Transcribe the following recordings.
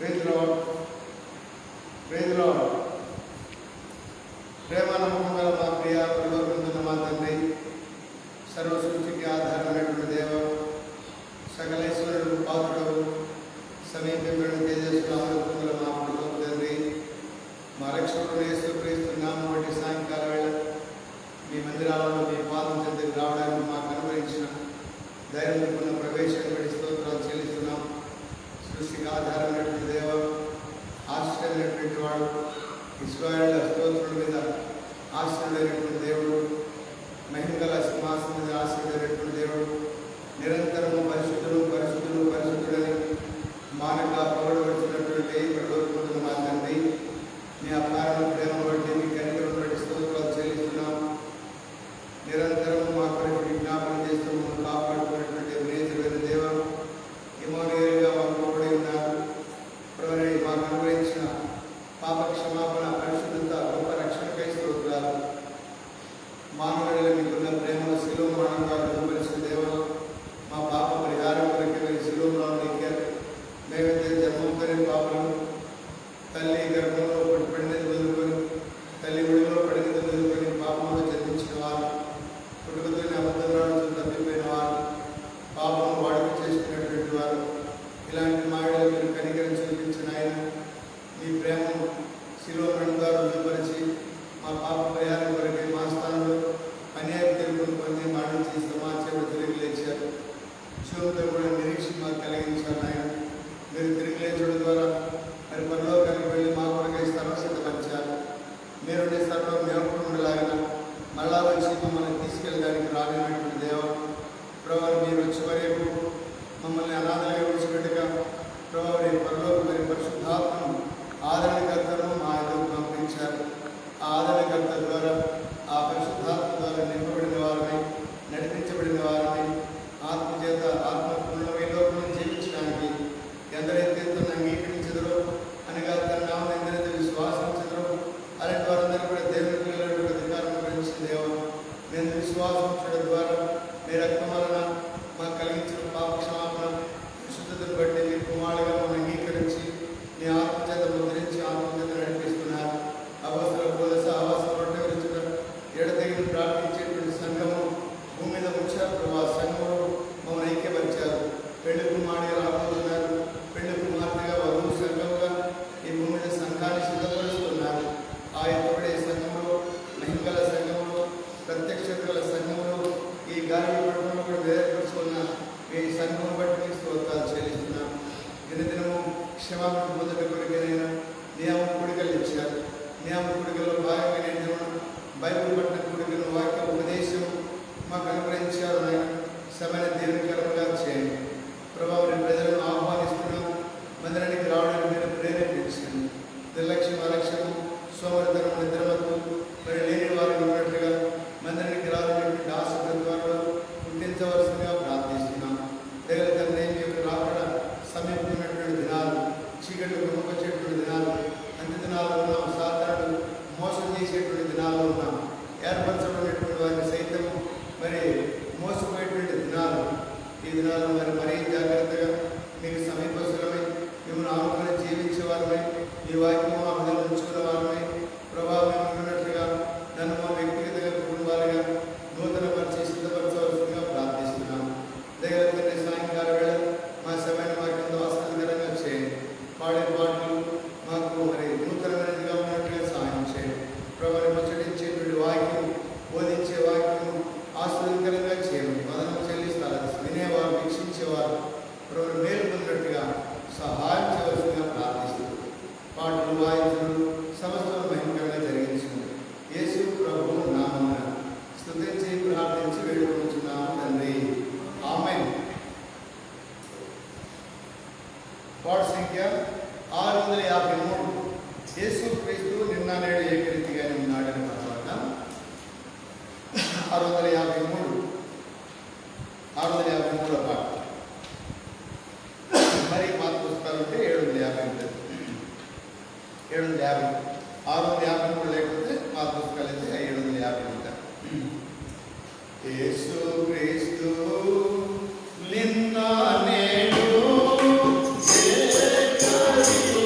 Praise Lord, praise Lord. ప్రేమ నమ్మకం గల మా ప్రియ పరలోకమందున్న మా తండ్రి, సర్వ సృష్టికి ఆధారమైనటువంటి దేవ, సకలేశ్వరుడు పాత్రుడు, సమీపంలో తేజస్సు ఆరోగ్యం గల మా పరలోక తండ్రి, మా రక్షకుడు యేసుక్రీస్తు నామం బట్టి సాయంకాల వేళ మీ మందిరాలలో మీ పాదం చెందికి రావడానికి మాకు అనుగ్రహించిన ధైర్యం ప్రవేశం బట్టి స్తోత్రాలు చెల్లిస్తున్నాం. సృష్టికి ఆధారమైనటువంటి దేవ, ఆశ్చర్యమైనటువంటి వాడు, ఇశ్రాయేలు స్తోత్రుల మీద ఆశ్చర్యమైనటువంటి దేవుడు, మహిమగల సింహాసనం మీద ఆశ్చర్యమైనటువంటి దేవుడు, నిరంతరము పరిశుద్ధుడు పరిశుద్ధుడు పరిశుద్ధుడని మానక పొగడవలసినటువంటి పరలోకమందున్న మా తండ్రి, మీ అపారమైన ప్రేమ బట్టి మీ కనికరం బట్టి స్తోత్రాలు చెల్లిస్తున్నాం. నిరంతరం మా కొరకు విజ్ఞాపన చేస్తూ మమ్మల్ని కాపాడుతున్నటువంటి వినేతుడైన దేవ, ఇమోనియల్గా మాకు తోడై ఉన్నారు. ప్రభువే, మాకు అనుగ్రహించిన పాప క్షమాపణ, పరిశుద్ధత, గొప్ప రక్షణకై స్తోత్రాలు. మానవుడిలో మీకున్న ప్రేమను శిలువ మరణంగా రుజుపరిచిన దేవ, మా పాప పరిహారం కొరకు మీరు శిలువలో ఎక్కారు. మేమైతే జన్మంతోనే పాపం, తల్లి గర్భంలో పడినది వదులుకొని, తల్లి ఒడిలో పడినది వదులుకొని పాపంలో జన్మించిన వారు, పుట్టుకతోనే అబద్ధంలో తప్పిపోయిన వారు, పాపం వాడుక చేసుకున్నటువంటి వారు, ఇలాంటి మాయలు మీరు కనికరం చూపించిన ఆయన మీ ప్రేమను శిలువ మరణంగా రుజుపరిచి మా పాప పరిహారం కొరకే మా స్థానంలో అన్యాయ తీర్పును పొంది మరణించి సమాచారం తిరిగి లేచారు. జీవంతో కూడా నిరీక్షణ మాకు కలిగించారు ఆయన. మీరు తిరిగి లేచడం ద్వారా మరి పరలోకానికి వెళ్ళి మా కొరకై స్థలం సిద్ధపరిచారు. మీరుండే స్థలంలో మేము కూడా ఉండలాగిన మళ్ళా వచ్చి మమ్మల్ని తీసుకెళ్ళడానికి రాలేనటువంటి దేవ, ప్రభావం మీరు వచ్చే వరకు మమ్మల్ని అనాథలుగా విడిచిపెట్టగా, ప్రభావం పరలోక మరి పరిశుద్ధాత్మను ఆదరణకర్తను మా ఎదురు పంపించారు. ఆ ఆదరణకర్త ద్వారా, ఆ పరిశుద్ధాత్మ ద్వారా నింపబడిన వారిని, నడిపించబడిన వారిని, ఆత్మచేత ఆత్మపూర్ణమై లోకం జీవించడానికి ఎందరైతే తను అంగీకరించదరో, అనగా తన నామం ఎందరైతే విశ్వాసించదరో అలాంటి వారందరూ కూడా దేవుని పిల్లలకు అధికారం గురించి దేవ, నేను విశ్వాసం చేయడం ద్వారా మీ రక్తం వలన మాకు కలిగించిన పాప క్షమాపణ శుద్ధతను బట్టి మీ కుమారులుగా మనం అంగీకరించి మీ ఆత్మచేత ముద్రించి ఆత్మచేత నడిపిస్తున్నారు. అవసర పోలస ఆవాస పట్టవలసిన ఎడతగిన ప్రార్థించేటువంటి సంఘము భూమి మీద ఉంచారు. ఆ సంఘంలో మమ్మల్ని ఐక్యపరిచారు. పెళ్లి కుమారుడిగా రాబోతున్నారు. పెళ్లి కుమార్తెగా వధువు సంఘంగా ఈ భూమి మీద సంఘాన్ని సిద్ధపరుస్తున్నారు. ఆ ఎప్పుడే సంఘంలో, మహిమగల సంఘంలో, ప్రత్యక్షత గల సంఘంలో, ఈ గాలి పట్టణంలో కూడా వేరేపరుచుకున్న ఈ సంఘం బట్టి మీకు స్తోత్రాలు చెల్లిస్తున్నాం. దినదినము క్షమాపణ పొందట కొరికైనా నియమ కూడికలు ఇచ్చారు. నియమ కూడికలో భాగంగా నేను బైబిల్ పట్టిన కూడికను వాక్య ఉపదేశం మాకు అనుగ్రహించారు. ఆయన సమయ దీర్ఘకరంగా చేయండి. ప్రభావం ప్రజలను ఆహ్వానిస్తున్నాం. మందిరానికి రావడానికి మీరు ప్రేరేపించండి. నిర్లక్ష్యం, అలక్ష్యం, సోమరితనం, నిద్రమత్తు మరి లేని వారు ఉన్నట్లుగా మందిరానికి రావాలనేటువంటి ఆసక్తి ద్వారా పుట్టించవలసిందిగా ప్రార్థిస్తున్నాం. దేవుల తండ్రి, మీ యొక్క రాకడ సమీపమైనటువంటి దినాలు, చీకట్లు కమ్మకొచ్చేటువంటి దినాలు, అన్ని దినాల్లో ఉన్నాం. సాధారణ మోసం చేసేటువంటి దినాల్లో ఉన్నాం. ఏర్పరచబడినటువంటి వారిని సైతం మరి మోసపోయేటువంటి దినాలు. ఈ దినాలు మరీ జాగ్రత్తగా మీకు సమీపస్తులమై మిమ్మల్ని ఆనుకుని జీవించే వారమై, ఈ వాక్యం మా హృదయంలో ఉంచుకున్న వారమై, ప్రభావం ఉన్నట్లుగా నన్ను మా వ్యక్తిగత కుటుంబాలుగా నూతన పరిచయ సిద్ధపరచవలసిందిగా ప్రార్థిస్తున్నాను. దగ్గర సాయంకాల వేళ మా సమయాన్ని మాకు ఆసక్తికరంగా చేయండి. పాడే పాటలు మాకు మరి నూతనమైనదిగా ఉన్నట్లుగా సహాయం చేయండి. ప్రభువుని ముచ్చటించేటువంటి వాక్యం, బోధించే వాక్యం ఆస్వాదికరంగా చేయండి. వదనం చెల్లిస్తారు. వినేవారు, వీక్షించేవారు ప్రభువుని మేలు పొందినట్టుగా సహాయం చేయవలసిందిగా ప్రార్థిస్తుంది. పాటలు, వాయిద్యులు సమస్తం భయంకరంగా జరిగించింది. యేసు ప్రభువు నామమున స్తుతించి ప్రార్థించి వేడుకొనుచున్నాము తండ్రి. ఆమేన్. వార్డ్ సంఖ్య 653. యేసు క్రీస్తు నిన్న నేడు ఏకరీతిగానే ఉన్నాడని తర్వాత 653 పాట. మరి పాత పుస్తకాలు ఉంటే 750 ఉంటుంది. 750, 653 లేకపోతే పాత పుస్తకాలు అయితే 750 ఉంటాయి. యేసు క్రీస్తు నిన్న నేడు ఏకరీతిగానే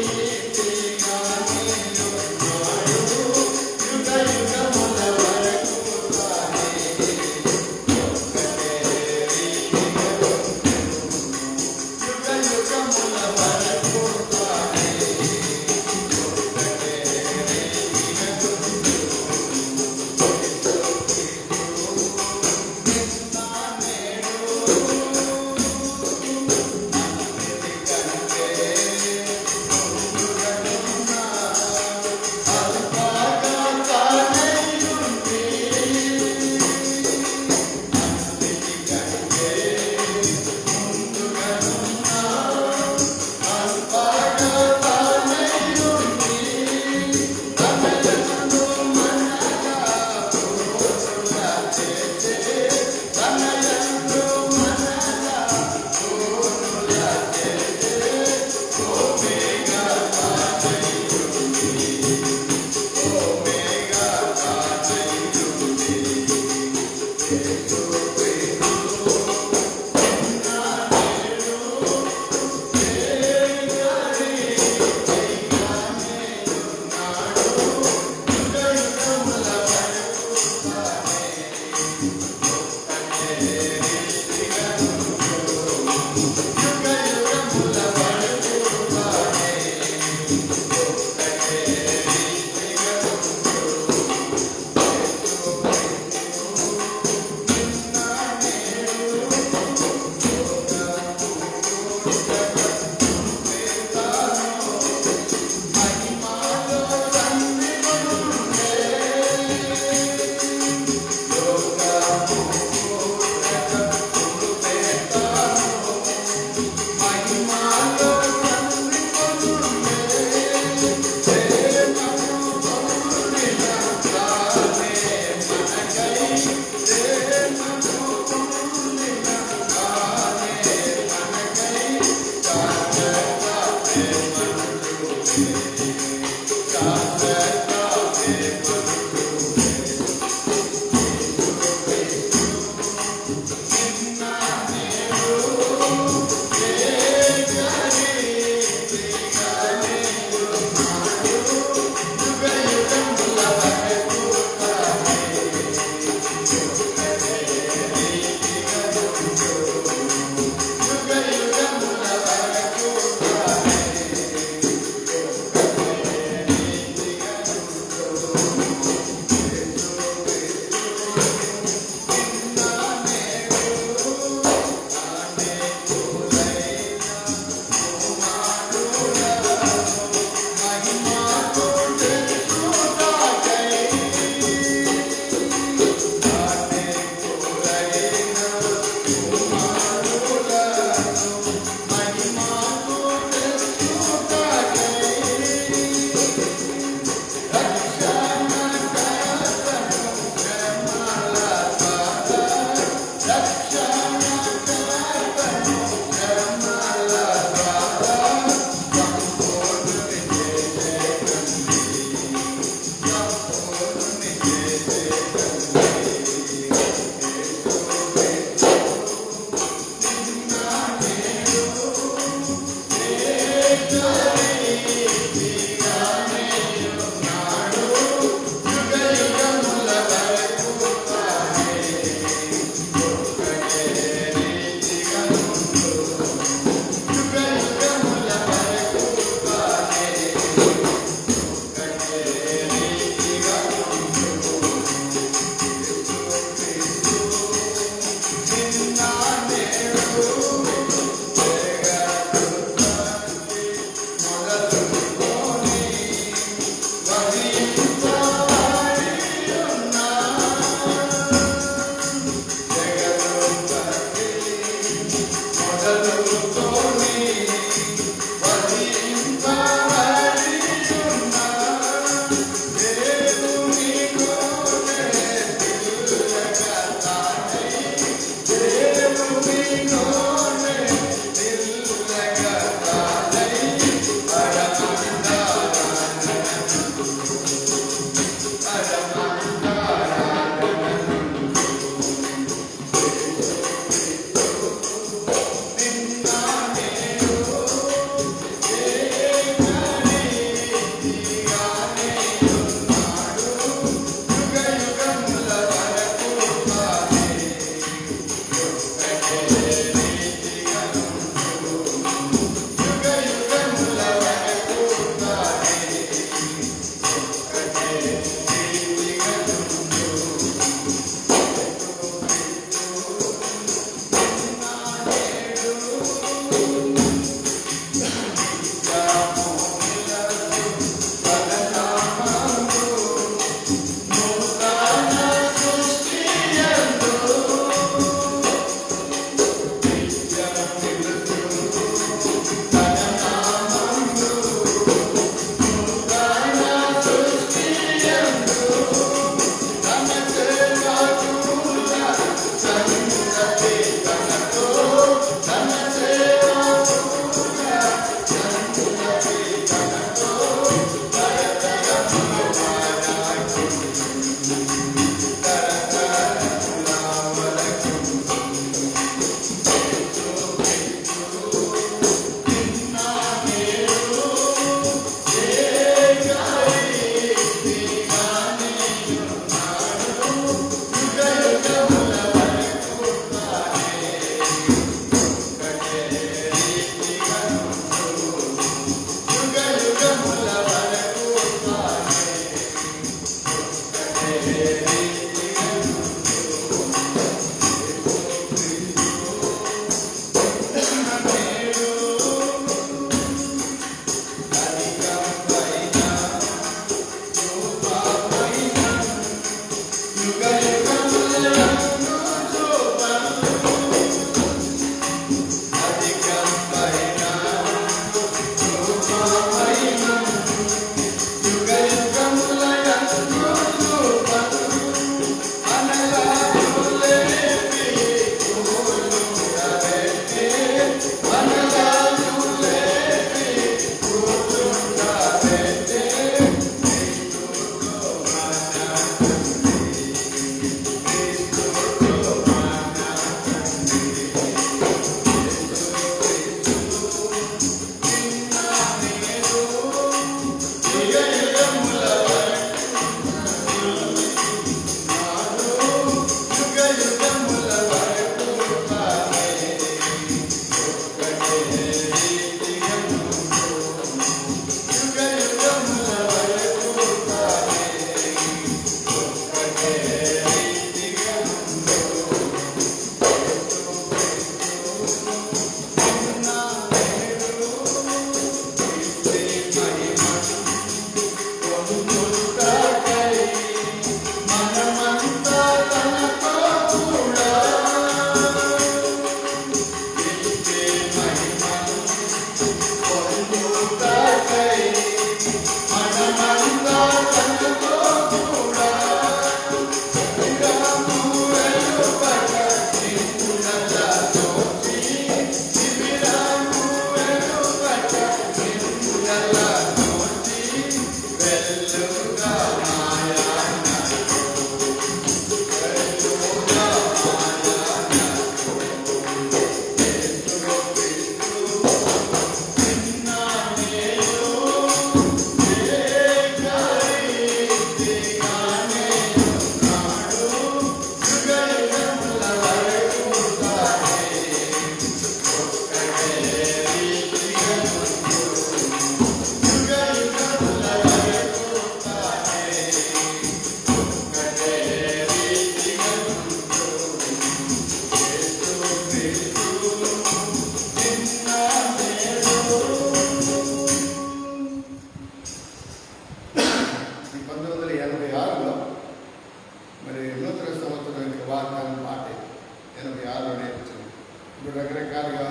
నేర్చుకున్నాం. ఇప్పుడు రకరకాలుగా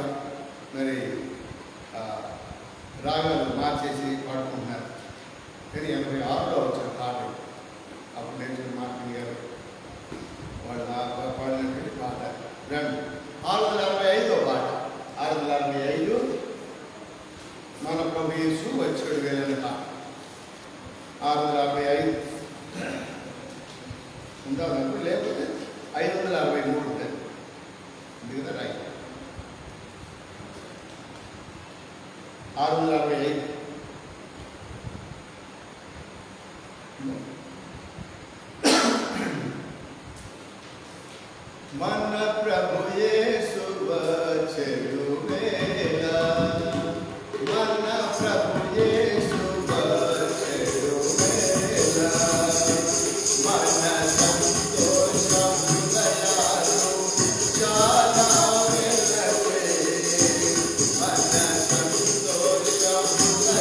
మరి రాగాలు మార్చేసి పాడుకుంటున్నారు. కానీ 86లో వచ్చిన పాట అప్పుడు నేర్చుకున్న మార్టిన్ గారు వాళ్ళు పాడినటువంటి పాట 665 పాట. 665 మన ప్రభు యేసు వచ్చాడు వేలని పాట. 665 ఉందా నాకు, లేకపోతే 563 ఉంటుంది. మిగతా రైట్ 665. మన ప్రభు యేసు వచ్చెను వేళ, మన ప్రభు యేసు వచ్చెను వేళ, మన సంతోషము దయాలు చాలా వెలవే, మన సంతోషము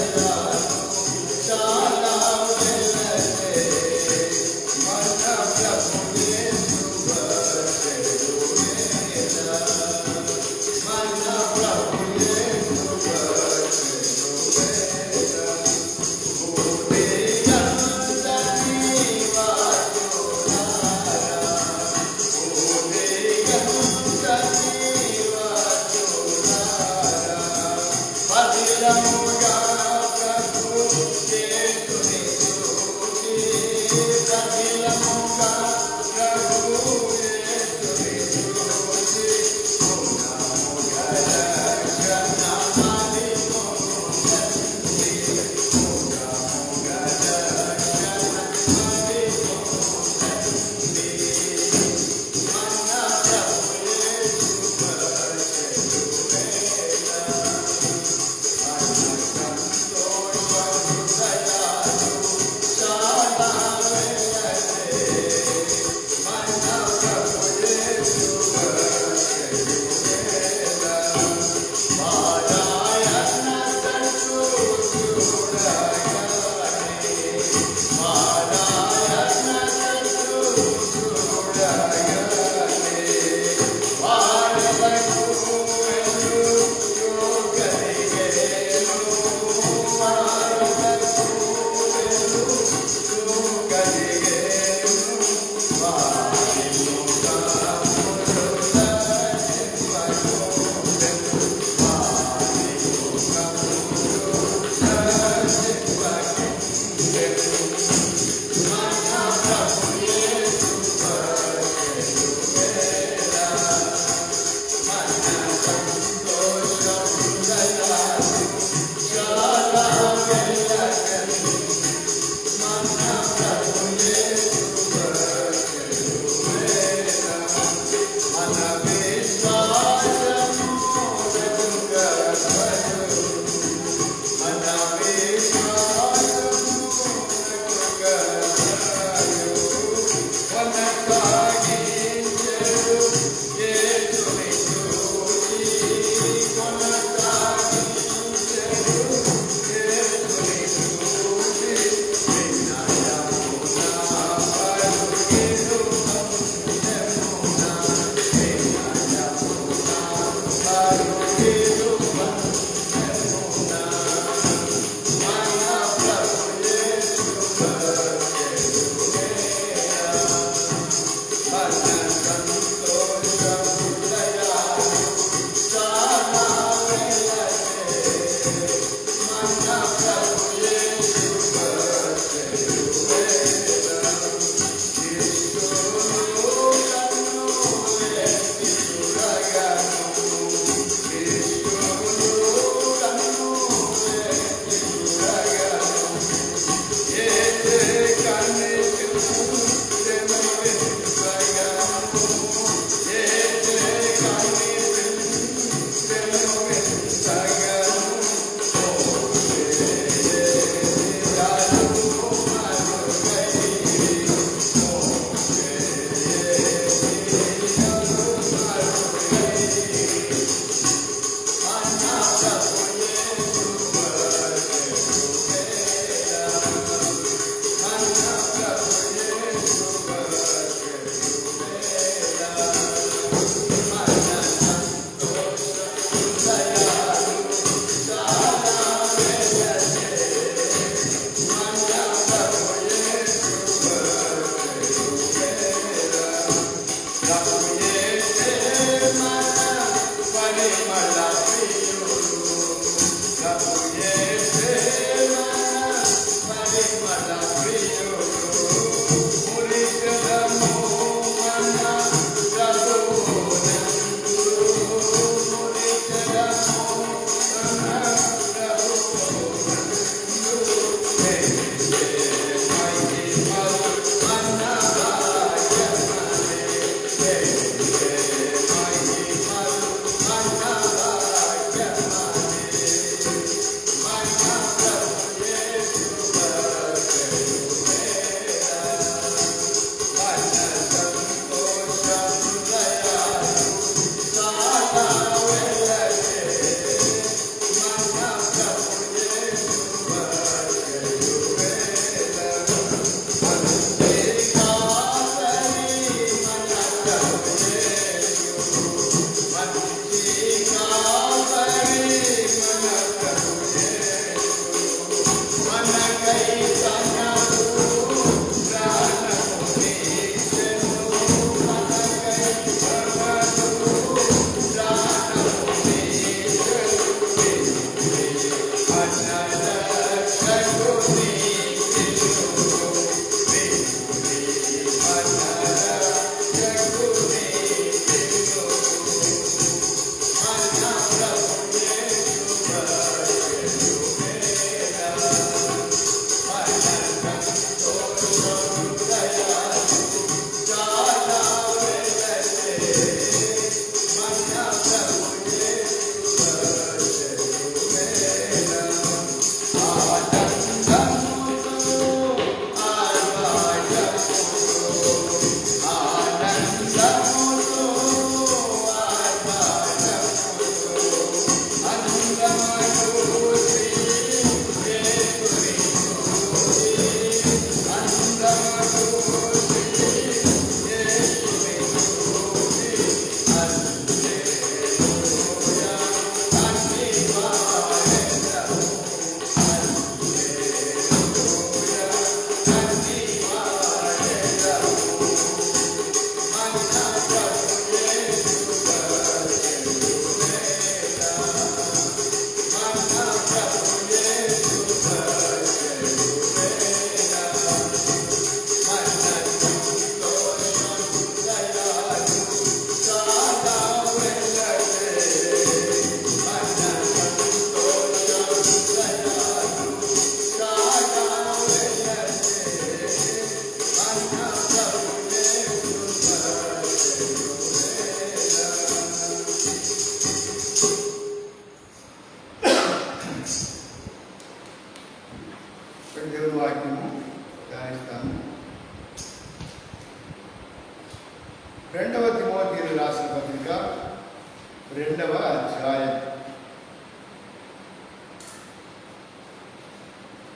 రెండవ అధ్యాయం.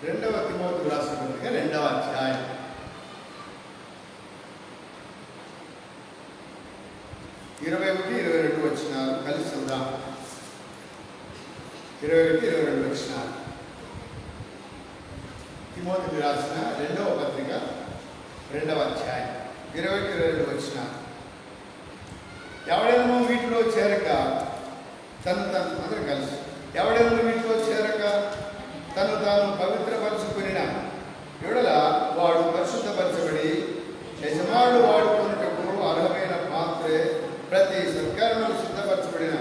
2వ తిమోతికి రాసిన పత్రిక 2వ అధ్యాయం 21-22 వచనాలు కలిసి చూద్దాం. 21-22 వచనాలు. తిమోతికి రాసిన 2వ పత్రిక 2వ అధ్యాయం 21-22 వచనాలు. ఎవడైనా వీటిలో చేరక అందరూ కలిసి ఎవడైనా వీటిలో చేరక తను తాను పవిత్రపరచుకునిన ఎడల వాడు పరిశుద్ధపరచబడి యజమానుడు వాడుకున్నటకు అర్హమైన పాత్రే ప్రతి సత్కారంలో సిద్ధపరచబడిన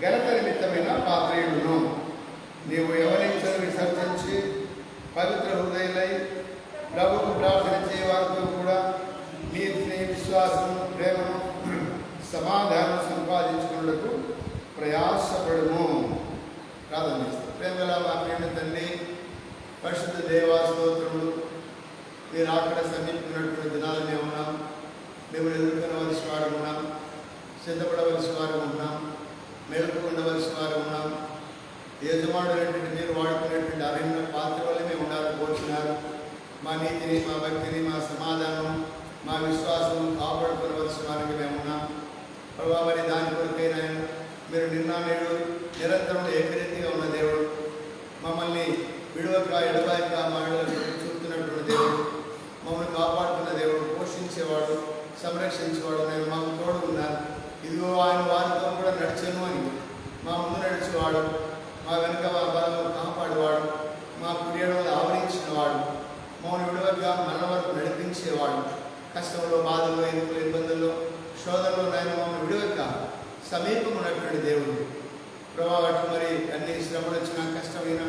ఘనత నిమిత్తమైన పాత్రేయుడును. నీవు ఎవరించను విసర్జించి పవిత్ర హృదయులై ప్రభుకు ప్రార్థన చేయవారితో కూడా నీతిని, విశ్వాసం, ప్రేమను, సమాధానం సంపాదించుకున్నకు ప్రయాసపడుము. ప్రార్థన చేస్తాం. ప్రేమల వాక్యం తండ్రి, పరిశుద్ధ దేవా స్తోత్రములు. మీరు అక్కడ సమీపినటువంటి దినాలు మేము ఉన్నాం. మేము ఎదుర్కొనవలసిన వారు ఉన్నాం, సిద్ధపడవలసిన వారు ఉన్నాం, మెలకు ఉండవలసిన వారు ఉన్నాం. యజమానుడు అనేటువంటి మీరు వాడుకునేటువంటి అరణ్య పాత్ర వల్ల మేము ఉండాలని కోరుతున్నారు. మా నీతిని, మా భక్తిని, మా సమాధానం, మా విశ్వాసం కాపాడుకోవలసిన వారికి మేము ఉన్నాం. ప్రభావ మరి దాని కొరకైనా మీరు నేడు నిరంతరం ఏకరీతిగా ఉన్న దేవుడు, మమ్మల్ని విడువక ఎడబాయక మాటలు చూపుతున్నటువంటి దేవుడు, మమ్మల్ని కాపాడుతున్న దేవుడు, పోషించేవాడు, సంరక్షించేవాడు నేను మాకు తోడు ఉన్నారు. ఇదిగో ఆయన వారితో కూడా నడిచాను అని మా ముందు నడిచేవాడు, మా వెనుక బలంలో కాపాడేవాడు, మా కుడియడంలో ఆవరించినవాడు, మమ్మల్ని విడువక మన వరకు నడిపించేవాడు. కష్టంలో, బాధల్లో, ఎన్నికలు, ఇబ్బందుల్లో, శోధనలో నాయన మమ్మల్ని విడువక సమీపం ఉన్నటువంటి దేవుడు. ప్రభావం మరి అన్ని శ్రమలు వచ్చినా కష్టమైనా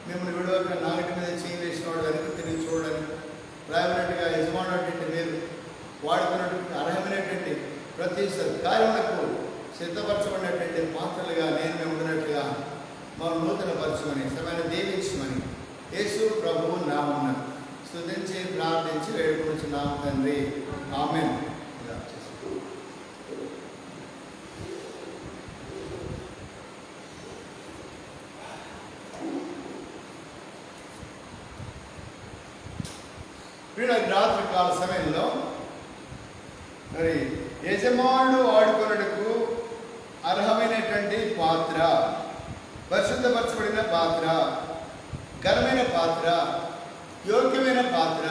మిమ్మల్ని విడువక నాగటి మీద చేయి వేసినవాడు వెనక్కి తిరిగి చూడడానికి రాయబడినట్టుగా యజమానుడు మీరు వాడుకున్నటువంటి అర్హమైనటువంటి ప్రతి సత్కార్యములకు సిద్ధపరచబడినటువంటి పాత్రలుగా మేము ఉండినట్లుగా మనం నూతనపరచమని సమైన దీవించమని యేసు ప్రభువు నామమున స్తుతించి ప్రార్థించి వేడుకొనుచున్నాము తండ్రి. ఆమేన్. రాత్రికాల సమయంలో మరి యజమానుడు వాడుకొనుటకు అర్హమైనటువంటి పాత్ర, పరిశుద్ధపరచబడిన పాత్ర, ఘనమైన పాత్ర, యోగ్యమైన పాత్ర,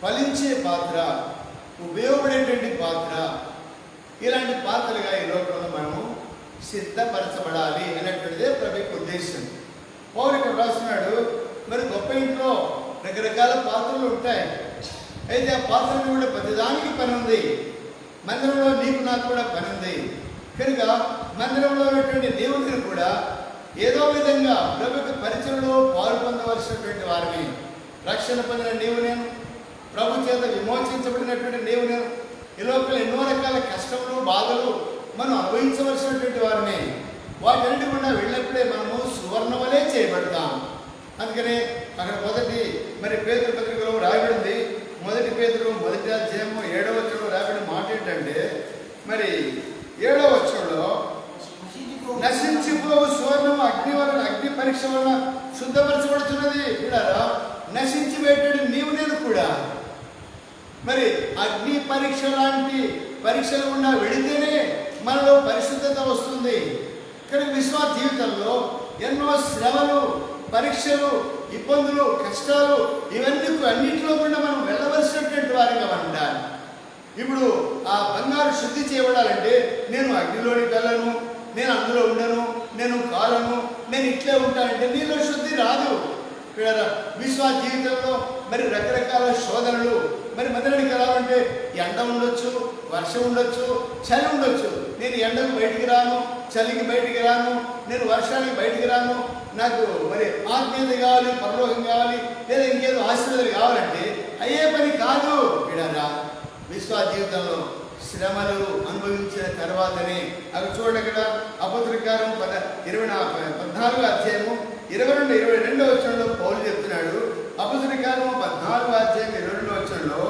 ఫలించే పాత్ర, ఉపయోగపడేటువంటి పాత్ర, ఇలాంటి పాత్రలుగా ఈ లోకంలో మనము సిద్ధపరచబడాలి అనేటువంటిదే ప్రభుత్వ ఉద్దేశం. పౌరుడు రాస్తున్నాడు, మరి గొప్ప ఇంట్లో రకరకాల పాత్రలు ఉంటాయి. అయితే ఆ పాత్రలు కూడా ప్రతిదానికి పని ఉంది. మందిరంలో నీకు నాకు కూడా పని ఉంది కనుక మందిరంలో ఉన్నటువంటి దేవుడిని కూడా ఏదో విధంగా ప్రభుత్వ పరిచయంలో పాలు పొందవలసినటువంటి వారిని, రక్షణ పొందిన నీవు నేను, ప్రభు చేత విమోచించబడినటువంటి నీవు నేను, ఈ లోపల ఎన్నో రకాల కష్టములు, బాధలు మనం అనుభవించవలసినటువంటి వారిని, వాటి కూడా వెళ్ళినప్పుడే మనము సువర్ణ వలె చేయబడతాం. అందుకనే అక్కడ మొదటి మరి పేతురు పత్రికలో రాయబడింది, మొదటి పేతురు 1వ అధ్యాయము 7వ వచనంలో రాయబడిన మాట ఏంటంటే, మరి 7వ వచనంలో నశించిపోవు సువర్ణము అగ్ని పరీక్ష వలన శుద్ధపరచబడుతున్నది. చూడారా, నశించిపోయేటట్టు నీవు నేను కూడా మరి అగ్ని పరీక్ష లాంటి పరీక్షలు గుండా వెళితేనే మనలో పరిశుద్ధత వస్తుంది. కానీ విశ్వాస జీవితంలో ఎన్నో శ్రమలు, పరీక్షలు, ఇబ్బందులు, కష్టాలు అన్నింటిలో కూడా మనం వెళ్ళవలసినటువంటి వారిగా ఉండాలి. ఇప్పుడు ఆ బంగారు శుద్ధి చేయబడాలంటే నేను అగ్నిలోనికి వెళ్ళను, నేను అందులో ఉండను, నేను కాలను, నేను ఇట్లే ఉంటానంటే నీలో శుద్ధి రాదు. విశ్వాస జీవితంలో మరి రకరకాల శోధనలు, మరి మందిరానికి వెళ్ళాలంటే ఎండ ఉండొచ్చు, వర్షం ఉండొచ్చు, చలి ఉండొచ్చు. నేను ఎండకు బయటికి రాను, చలికి బయటికి రాను, నేను వర్షానికి బయటికి రాను. నాకు మరి ఆత్మీయత కావాలి, పరలోకం కావాలి, లేదా ఇంకేదో ఆశీర్వాదాలు కావాలంటే అయ్యే పని కాదు. విడారా, విశ్వాస జీవితంలో శ్రమలు అనుభవించిన తర్వాతనే అవి చూడండి. ఇక్కడ అపొస్తలుల 14వ అధ్యాయము 22 వచనంలో పౌలు చెప్తున్నాడు. అపొస్తలుల 14వ అధ్యాయం 22 వచనంలో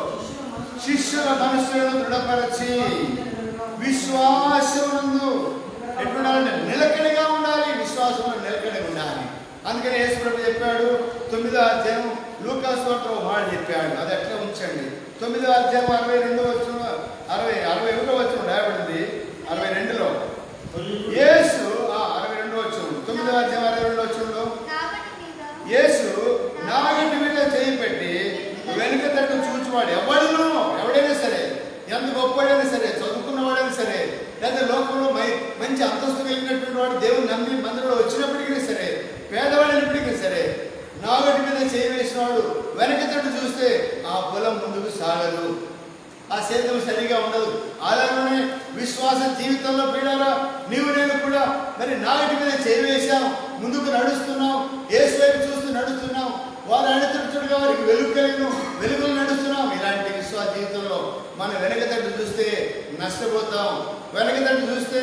శిష్యుల మనస్సులను దృఢపరచి విశ్వాసమునందు చెప్పాడు? 9వ అధ్యాయం లూకా సువార్తలో మాట చెప్పాడు. అది ఎట్లా ఉంచండి. 9వ అధ్యాయం 62వ వచనం 61వ వచనం రాయబడింది. 62లో యేసు 62వ వచనం 9వ అధ్యాయం 62వ వచనంలో యేసు నాగటి మీద చేయి పెట్టి వెనుక తట్టు చూచువాడు ఎవడైనా సరే, ఎంత గొప్పవాడైనా సరే, చదువుకున్నవాడైనా సరే, లేదా లోకంలో మంచి అంతస్తు కలిగినటువంటి వాడు దేవుని నమ్మి మందిరంలో వచ్చినప్పటికీ సరే, పేదవాడైనప్పటికీ సరే, నాగటి మీద చేయి వేసినవాడు వెనక తట్టు చూస్తే ఆ పొలం ముందుకు సాగదు, ఆ సేద్యం సరిగా ఉండదు. అలాగనే విశ్వాస జీవితంలో పీడారా నీవు నేను కూడా మరి నాగటి మీద చేయి వేశాం, ముందుకు నడుస్తున్నాం, యేసు వైపు చూస్తూ నడుస్తున్నాం, వారు అడుగుతుండగా వారికి వెలుగులు నడుస్తున్నాం. ఇలాంటి విశ్వాస జీవితంలో మనం వెనకతట్టు చూస్తే నష్టపోతాం, వెనకతట్టు చూస్తే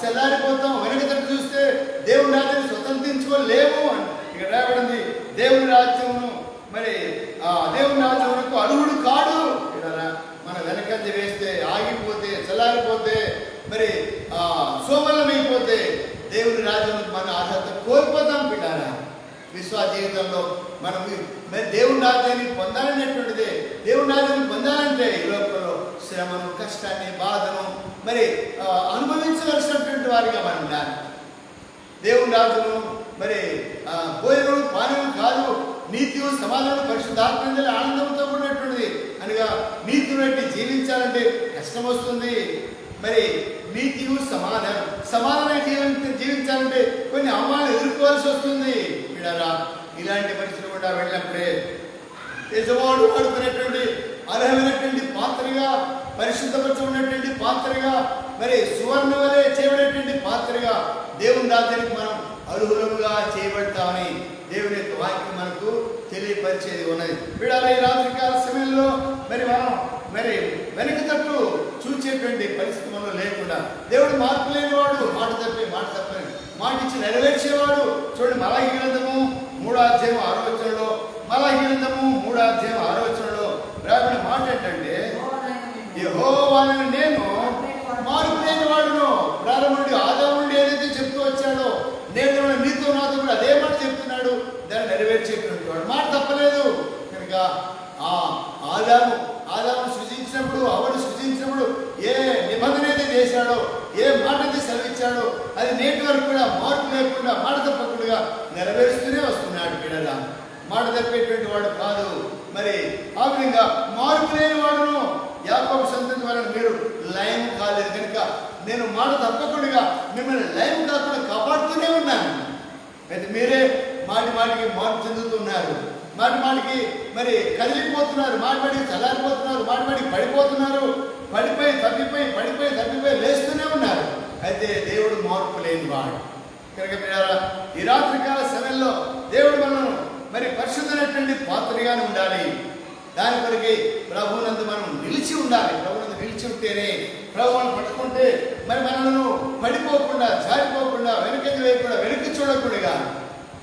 చల్లారిపోతాం, వెనకతట్టు చూస్తే దేవుని రాజ్యాన్ని స్వతంత్రించుకోలేము అని ఇక్కడ రాయబడింది. దేవుని రాజ్యమును మరి దేవుని రాజ్యమునకు అర్హుడు కాడు. మన వెనకంజ వేస్తే ఆగిపోతే, చల్లారిపోతే, మరి సోమలమైపోతే దేవుని రాజ్యం మన అర్హత కోల్పోతాం బిడ్డారా. విశ్వాస జీవితంలో మనం మరి దేవుని రాజ్యాన్ని పొందాలనేటువంటిదే. దేవుని రాజ్యాన్ని పొందాలంటే ఈ లోకంలో శ్రమను, కష్టాన్ని, బాధను మరి అనుభవించవలసినటువంటి వారిగా మనం ఉండాలి. దేవుని రాజ్యము మరి భోజనం పానీయం కాదు, నీతి సమాధానం పరిశుద్ధాత్మ ఆనందంతో కూడినటువంటిది. అనగా నీతిని బట్టి జీవించాలంటే కష్టం వస్తుంది. మరి నీతి సమాధానం జీవించాలంటే కొన్ని అవమానాలు ఎదుర్కోవాల్సి వస్తుంది. ఇలాంటి పరిస్థితులు కూడా వెళ్ళినప్పుడే యజమానుడు వాడుకునేటువంటి అర్హమైనటువంటి పాత్రగా, పరిశుద్ధపరచబడినటువంటి పాత్రగా, మరి సువర్ణ వలె చేయబడేటువంటి పాత్రగా దేవుని రాజ్యానికి మనం అర్హులుగా చేయబడతామని దేవుని యొక్క వాక్యం మనకు తెలియపరిచేది ఉన్నది. వీడాలి ఈ రాత్రికాల సమయంలో మరి వెనక తట్టు చూచేటువంటి పరిస్థితి మనలో లేకుండా దేవుడు మార్పు లేనివాడు, మాట తప్పని మాట ఇచ్చి నెరవేర్చేవాడు. చూడండి, మలాకి గ్రంథము 3వ అధ్యాయం 6వ వచనంలో, మలాకి గ్రంథము 3వ అధ్యాయం 6వ వచనంలో రాబడిన మాట ఏంటంటే, యెహోవాను నేను మార్పు లేనివాడును. ప్రారంభుడి ఆదాము నుండి ఏదైతే చెప్తూ వచ్చాడో నేను నీతో నాతో కూడా అదే మాట చెప్తున్నాడు. దాన్ని నెరవేర్చేటువంటి వాడు, మాట తప్పలేదు. కనుక ఆదాము సృజించినప్పుడు, అవడు సృజించినప్పుడు ఏ నిబంధన అయితే చేశాడో, ఏ మాట అయితే సెలవిచ్చాడో అది నేటి వరకు కూడా మార్పు లేకుండా, మాట తప్పకుండా నెరవేరుస్తూనే వస్తున్నాడు. పిల్లల మాట తప్పేటువంటి వాడు కాదు. మరి ఆ విధంగా మార్పు లేని వాడును. యాకోబు సంతతి వలన మీరు లయం కాలేదు కనుక నేను మాట తప్పకుండా మిమ్మల్ని లయం కాకుండా కాపాడుతూనే ఉన్నాను. అయితే మీరే మాటికి మార్పు చెందుతున్నారు, మాటికి మరి కదిలిపోతున్నారు, మాటికి చల్లారిపోతున్నారు, మాటికి పడిపోతున్నారు, పడిపోయి తప్పిపోయి లేస్తూనే ఉన్నారు. అయితే దేవుడు మార్పు లేని వాడు కనుక ఈ రాత్రికాల సమయంలో దేవుడు మనను మరి పరిశుద్ధమైనటువంటి పాత్రగానే ఉండాలి. దాని కొరకే ప్రభువునందు మనం నిలిచి ఉండాలి. ప్రభువునందు నిలిచి ఉంటేనే, ప్రభువును పట్టుకుంటే మరి మనలను పడిపోకుండా, జారిపోకుండా, వెనకకి వేయకుండా, వెనక్కి చూడకుండా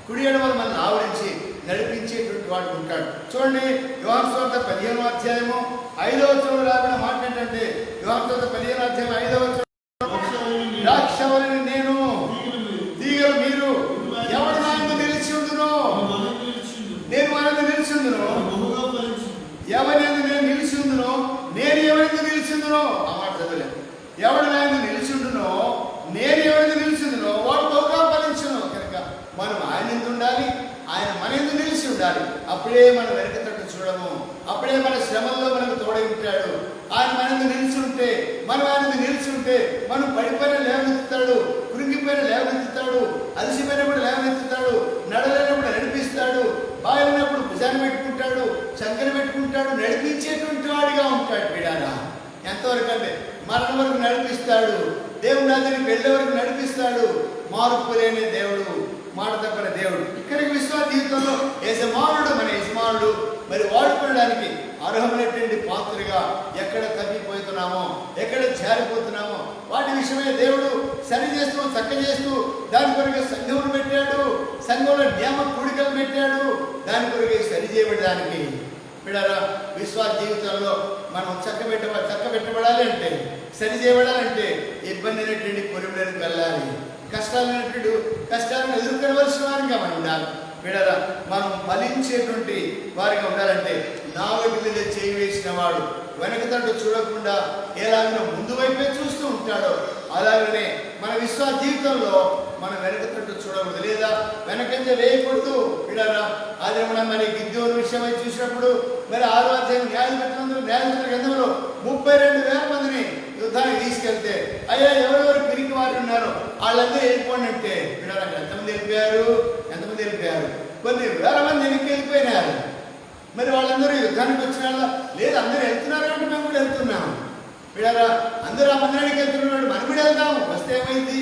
కుడి ఎడమలు మనల్ని ఆవరించి నడిపించేటువంటి వాడు ఉంటాడు. చూడండి, యోహాను సువార్త 15వ అధ్యాయము 5వ వచనంలో రాబడిన మాట ఏంటంటే, యోహాను సువార్త 15వ అధ్యాయం 5వ వచనం, ద్రాక్షవల్లిని నేను, తీగలు మీరు, ఎవడు నా యందు నిలిచి ఉండునో, నేను వారి యందు నిలిచి ఉండును, ఎవరి యందు నేను నిలిచి ఉండునో, నేను ఎవరి యందు నిలిచి ఉండునో. ఆ మాట చదవలే. ఎవడు నా యందు నిలిచి ఉండునో, నేను ఎవరి యందు నిలిచి ఉండునో వాడు బహుగా ఫలించును. కనుక మనం ఆయన యందు ఉండాలి, ఆయన మన యందు నిలిచి ఉండాలి. అప్పుడే మనం వెనక తట్టు చూడము, అప్పుడే మన శ్రమల్లో మనకు తోడై ఉంటాడు. ఆయన మన యందు నిలిచి ఉంటే, మనం ఆయన యందు నిలిచి ఉంటే మనం పడిపోయిన లేవనెత్తుతాడు, కురింగిపోయిన లేవనెత్తుతాడు, అలసిపోయినప్పుడు లేవనెత్తుతాడు, నడలేనప్పుడు నడిపిస్తాడు, బాగున్నప్పుడు భుజాన్ని పెట్టుకుంటాడు, చంకన పెట్టుకుంటాడు, నడిపించేటువంటి వాడిగా ఉంటాడు. బిడారా ఎంతవరకు అంటే మరణం వరకు నడిపిస్తాడు, దేవుని రాజ్యానికి వెళ్ళే వరకు నడిపిస్తాడు. మార్పు లేని దేవుడు, మాట తప్పని దేవుడు. ఇక్కడికి విశ్వాస జీవితంలో మన యజమానుడు మరి వాడుకోవడానికి అర్హమైనటువంటి పాత్రగా ఎక్కడ తప్పిపోతున్నామో, ఎక్కడ జారిపోతున్నామో వాటి విషయమే దేవుడు సరి చేస్తూ, చక్క చేస్తూ దాని కొరకు సంఘమును పెట్టాడు, సంఘంలో నియమ కూడికలు పెట్టాడు, దాని కొరకు సరి చేయబడడానికి. బిడ్డలారా, విశ్వాస జీవితంలో మనం చక్కబెట్టబడాలి అంటే, సరి చేయబడాలంటే ఇబ్బంది అయినటువంటి పొరుగులకు వెళ్ళాలి, కష్టాలను ఎదుర్కొనవలసిన వారిగా మనం ఉండాలి. వీడరా మనం ఫలించేటువంటి వారిగా ఉండాలంటే నాగటి మీద చేయి వేసిన వాడు వెనకతంటూ చూడకుండా ఎలాగైనా ముందు వైపే చూస్తూ ఉంటాడో అలాగనే మన విశ్వాస జీవితంలో మనం వెనకతంటూ చూడకూడదు, లేదా వెనకంజ వేయకూడదు. వీడరా అదే మనం మరి గిద్యోను విషయమై చూసినప్పుడు మరి 6వ అధ్యాయం న్యాయాధిపతుల గ్రంథంలో 32,000 మందిని యుద్ధానికి తీసుకెళ్తే అయ్యా ఎవరెవరు పిరికి వారు ఉన్నారో వాళ్ళందరూ వెళ్ళిపోండి అంటే వీడరా ఎంతమంది వెళ్ళిపోయారు? కొన్ని వేల మంది వెనక్కి వెళ్ళిపోయినారు. మరి వాళ్ళందరూ యుద్ధానికి వచ్చిన వాళ్ళ లేదు, అందరూ వెళ్తున్నారు అంటే మేము కూడా వెళ్తున్నాం. వీడారా అందరూ ఆ మందిరానికి వెళ్తున్నాడు, మనం కూడా వెళ్దాం. వస్తే ఏమైంది?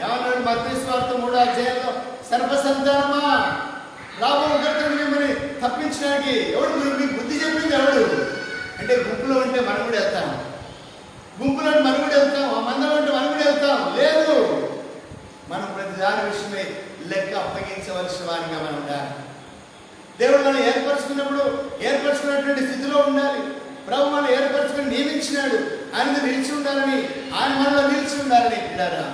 ఏమన్నాడు మత్తయి సువార్త 3వ అధ్యాయంలో, సర్పసంతానమా రాబో ఉగ్రతను మిమ్మల్ని తప్పించడానికి ఎవడు మీకు బుద్ధి చెప్పింది ఎవడు అంటే గుంపులో ఉంటే మనం కూడా వెళ్తాం, ఆ మందరం అంటే మనం కూడా వెళ్తాం. లేదు, మనం ప్రతి దాని విషయమై లెక్క అప్పగించవలసిన వారిగా మనం ఉండాలి. దేవుడు మనం ఏర్పరచుకున్నటువంటి స్థితిలో ఉండాలి. ప్రభు మనం ఏర్పరచుకుని నియమించినాడు, ఆయన నిలిచి ఉండాలని, ఆయన మనలో నిలిచి ఉండాలని పిల్లారా.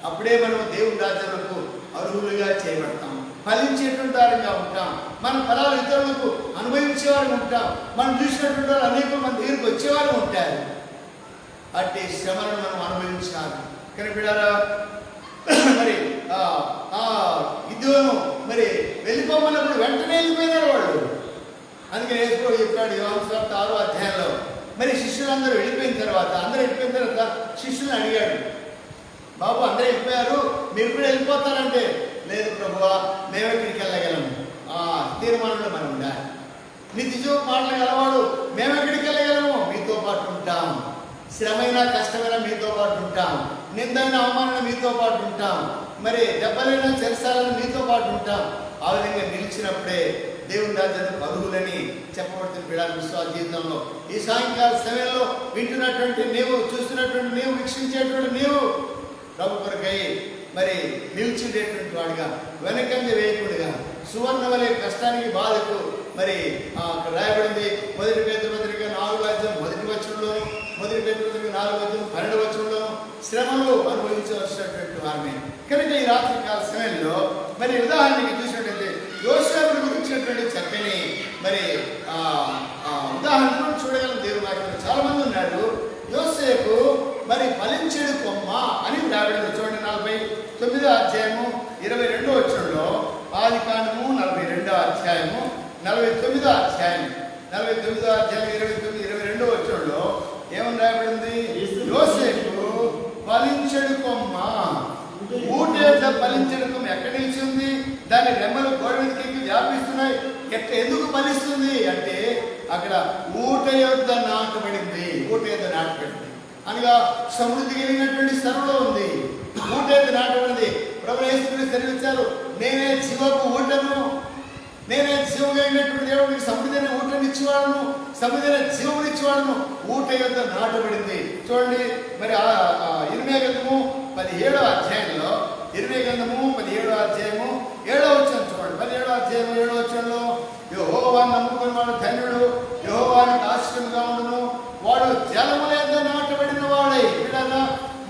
అప్పుడే మనం దేవుని రాజ్యాలకు అర్హులుగా చేయబడతాం, ఫలించేటువంటి వారిగా ఉంటాం, మన ఫలాలు ఇతరులకు అనుభవించేవారు ఉంటాం, మనం చూసినటువంటి వారు అనేక మంది దగ్గరికి వచ్చేవారు ఉంటారు. అట్టి శ్రమలను మనం అనుభవించాలి. కానీ పిల్లారా మరి గిద్యోను మరి వెళ్ళిపోమన్నప్పుడు వెంటనే వెళ్ళిపోయినారు వాళ్ళు. అందుకని యేసు చెప్పాడు యోహాను సువార్త 6వ అధ్యాయంలో, మరి శిష్యులందరూ వెళ్ళిపోయిన తర్వాత శిష్యులను అడిగాడు, బాబు అందరూ వెళ్ళిపోయారు, మీరు కూడా వెళ్ళిపోతారంటే లేదు ప్రభువా, మేము ఎక్కడికి వెళ్ళగలము, తీర్మానంలో మనం ఉండాలి. నిత్యజీవ మాటలు గలవాడు, మేము ఎక్కడికి వెళ్ళగలము, మీతో పాటు ఉంటాం. శ్రమైనా కష్టమైనా మీతో పాటు ఉంటాం, నిందైన అవమానం మీతో పాటు ఉంటాం, మరి దెబ్బలైనా చెరసాలను మీతో పాటు ఉంటాం. ఆ విధంగా నిలిచినప్పుడే దేవుని రాజ్యానికి అర్హులని చెప్పబడుతుంది. బిడ్డ విశ్వాస జీవితంలో ఈ సాయంకాల సమయంలో వింటున్నటువంటి నీవు, చూస్తున్నటువంటి నీవు, వీక్షించేటువంటి నీవు ప్రభు కొరకై మరి నిలిచిడేటువంటి వాడిగా, వెనకంజ వేయకుండా సువర్ణ వలె కష్టానికి బాధకు మరి అక్కడ రాయబడింది. 1 పేతురు పత్రిక 4వ అధ్యాయం 1వ వచనంలోను, 1 పేతురు పత్రిక 4వ అధ్యాయం 12వ వచనంలోను శ్రమలు అనుభవించవలసినటువంటి వారిని. కనుక ఈ రాత్రి కాల సమయంలో మరి ఉదాహరణకి చూసినట్లయితే యోసేపును గురించినటువంటి చక్కని మరి ఉదాహరణను చూడగలం. దేవుని వాక్యంలో చాలా మంది ఉన్నారు. యోసేపు మరి ఫలించెడు కొమ్మ అని రాబడింది. చూడండి 49వ అధ్యాయము 22వ వచనంలో, ఆదికాండము 42వ అధ్యాయము 49వ అధ్యాయం 22వ వచనంలో ఏమని రాబడింది? యోసేపు ఫలించెడు కొమ్మ, ఊట యొక్క ఫలించెడు కొమ్మ ఎక్కడ నిలిచింది? దాని రెమ్మలు గోడ మీదకి వ్యాపిస్తున్నాయి. ఎందుకు ఫలిస్తుంది అంటే అక్కడ ఊట యొద్ద నాటబడింది. అనగా సమృద్ధి కలిగినటువంటి స్థలంలో ఉంది. ఊట యొద్ద నాటబడింది. ప్రభు యేసుక్రీస్తు సెలవిచ్చారు, నేనే జీవపు ఊటను, నేనే జీవం కలిగినటువంటి దేవుడు, మీకు సమృద్ధి ఊటనిచ్చేవాడును, సమృద్ధి జీవమునిచ్చేవాడును. ఊట యొద్ద నాటబడింది. చూడండి మరి ఇర్మియా గ్రంథము 17వ అధ్యాయంలో, ఇర్మియా గ్రంథము 17వ అధ్యాయము 7వ వచనం చూడండి. 17వ అధ్యాయం 7వ వచనంలో, యెహోవాను నమ్ముకుని వాడు ధన్యుడు, యెహోవానికి ఆశ్రయముగా ఉండును, వాడు జలముల యొద్ద నాటబడిన వాడై. వీడన్నా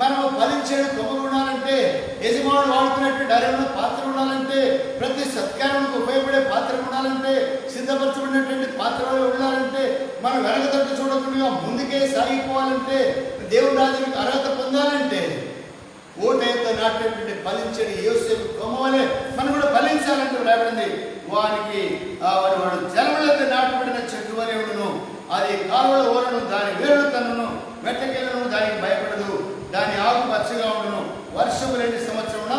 మనం ఫలించేది కొమ్మలు ఉండాలంటే, యజమానుడు వాడుతున్నటువంటి అరవై పాత్ర ఉండాలంటే, ప్రతి సత్కారానికి ఉపయోగపడే పాత్ర ఉండాలంటే, సిద్ధపరచబడినటువంటి పాత్రలు ఉండాలంటే, మనం వెనకతట్టు చూడకుండా ముందుకే సాగిపోవాలంటే, దేవుని రాజ్యానికి అర్హత పొందాలంటే ఓట యొక్క నాటినటువంటి ఫలించని యోసేపు కొమ్మ వలె మనం కూడా ఫలించాలంటే రాబడింది. వానికి వాడు జలములతో నాటబడిన చెట్టు వలె ఉండును, అది కాలువల ఓరను, దాని వేరుడు కన్నును, మెట్టకెళ్ళను, దానికి భయపడదు, దాని ఆకు పచ్చగా ఉండును, వర్షము లేని సంవత్సరమున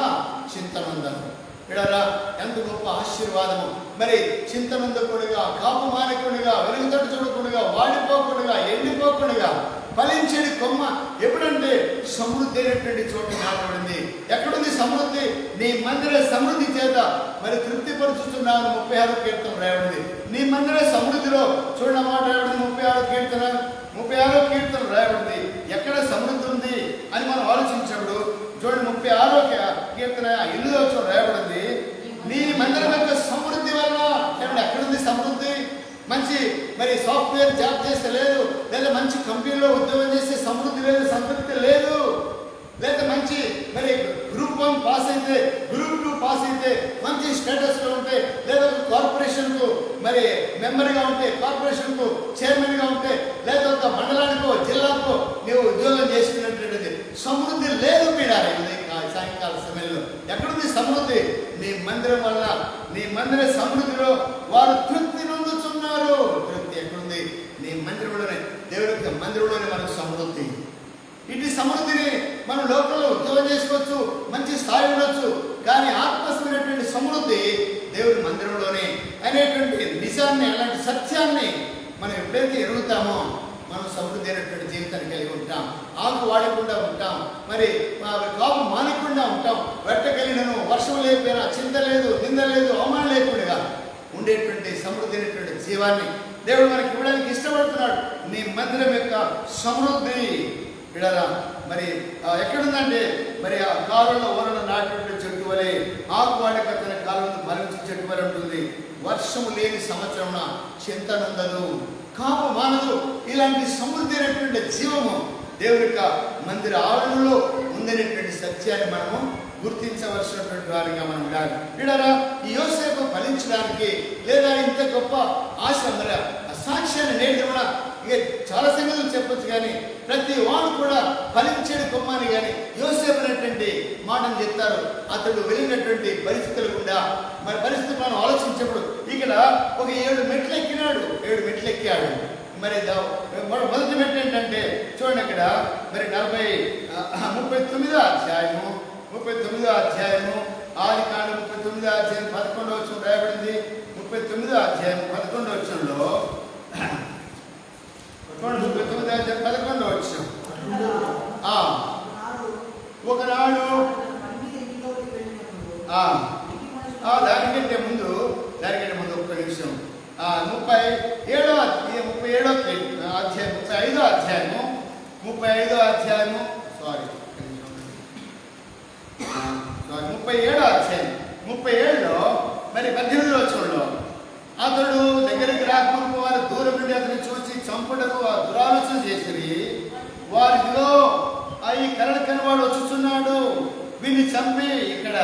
చింతనందను. ఇడరా ఎంత గొప్ప ఆశీర్వాదము. మరి చింతనందకుడిగా, కాపు మానకుడిగా, వెలుగుతట్టు చూడకుండా, వాడిపోకుండా, ఎండిపోకుండా ఫలించేది కొమ్మ ఎప్పుడంటే సమృద్ధి అయినటువంటి చోట నాటబడింది. ఎక్కడుంది సమృద్ధి? నీ మందిర సమృద్ధి చేత మరి తృప్తిపరుచుతున్నాను. 36వ కీర్తన రాయబడింది. నీ మందిర సమృద్ధిలో చూడడం మాట రాయబడింది. 36వ కీర్తన రాయబడింది. ఎక్కడ సమృద్ధి ఉంది అని మనం ఆలోచించినప్పుడు చూడండి, 36వ కీర్తన 8వ వచనం రాయబడింది. నీ మందిరం యొక్క సమృద్ధి వల్ల ఎక్కడుంది సమృద్ధి? మంచి మరి సాఫ్ట్వేర్ జాబ్ చేస్తే లేదు, లేదా మంచి కంపెనీలో ఉద్యోగం చేస్తే సమృద్ధి లేదు, సంతృప్తి లేదు. లేదా మంచి మరి గ్రూప్ 1 పాస్ అయితే, గ్రూప్ 2 పాస్ అయితే మంచి స్టేటస్లో ఉంటే, లేదా కార్పొరేషన్కు మరి మెంబర్గా ఉంటే, కార్పొరేషన్కు చైర్మన్గా ఉంటే, లేదా ఒక మండలానికో జిల్లాకో నీవు ఉద్యోగం చేసుకున్నటువంటిది సమృద్ధి లేదు పీడాలి. సాయంకాల సమయంలో ఎక్కడుంది సమృద్ధి? నీ మందిరం వల్ల, నీ మందిర సమృద్ధిలో వారు తృప్తి నొందుతున్నారు. తృప్తి ఎక్కడుంది? నీ మందిరంలోనే. దేవుడి యొక్క మందిరంలోనే మనకు సమృద్ధి. ఇటు సమృద్ధిని మనం లోకంలో ఉద్యోగం చేసుకోవచ్చు, మంచి స్థాయి ఉండొచ్చు, కానీ ఆత్మస్మైనటువంటి సమృద్ధి దేవుడి మందిరంలోనే అనేటువంటి నిజాన్ని, అలాంటి సత్యాన్ని మనం ఎప్పుడైతే ఎరుగుతామో మనం సమృద్ధి అయినటువంటి జీవితాన్ని కలిగి ఉంటాం. ఆకు వాడకుండా ఉంటాం, మరి కాపు మానకుండా ఉంటాం. వెట్టగలిగినను వర్షం లేకపోయినా చింత లేదు, నింద లేదు, అవమానం లేకుండా ఉండేటువంటి సమృద్ధి అయినటువంటి జీవాన్ని దేవుడు మనకి ఇవ్వడానికి ఇష్టపడుతున్నాడు. నీ మందిరం యొక్క సమృద్ధి విడరా మరి ఎక్కడుందంటే, మరి ఆ కాలంలో ఓరలో నాటినటువంటి చెట్టు వలె, ఆకు వాడక తన కాలంలో మరణించిన చెట్టు వలె ఉంటుంది. వర్షము లేని సంవత్సరమున చింత నందదు, కాపు మానదు. ఇలాంటి సమృద్ధి అయినటువంటి జీవము దేవుని యొక్క మందిర ఆవరణలో ఉందనేటువంటి సత్యాన్ని మనము గుర్తించవలసినటువంటి వారిగా మనం ఉండాలి. వీడరా ఈ యోసేపు ఫలించడానికి, లేదా ఇంత గొప్ప ఆశ మరి సాక్ష్యాన్ని నేటి కూడా ఇక చాలా సంగతులు చెప్పొచ్చు, కానీ ప్రతి వాడు కూడా ఫలించేది కొమ్మని కానీ యోసేపు అనేటువంటి మాటను చెప్తారు. అతడు వెళ్ళినటువంటి పరిస్థితులు గుండా మరి పరిస్థితులు మనం ఆలోచించినప్పుడు ఇక్కడ ఒక 7 మెట్లు ఎక్కినాడు. 7 మెట్లు ఎక్కాడు. మరి మొదటి మెట్లు ఏంటంటే చూడండి, అక్కడ మరి 39వ అధ్యాయము 39వ అధ్యాయము ఆదికాండం 39వ అధ్యాయం 11వ వచనం రాయబడింది. 39వ అధ్యాయం 11వ వచనంలో 39వ అధ్యాయం 11వ వచనం, ఒకనాడు దానికంటే ముందు ఒక్క నిమిషం 37వ అధ్యాయము 35వ అధ్యాయము 37వ అధ్యాయం 37లో మరి 18వ వచనంలో అతడు దగ్గరికి రాకముందు వారు దూరం నుండి అతన్ని చూసి చంపుటకు ఆ దురాలోచన చేసిరి. వారిలో ఈ కరడు కనవాడు వచ్చుచున్నాడు, వీడిని చంపి ఇక్కడ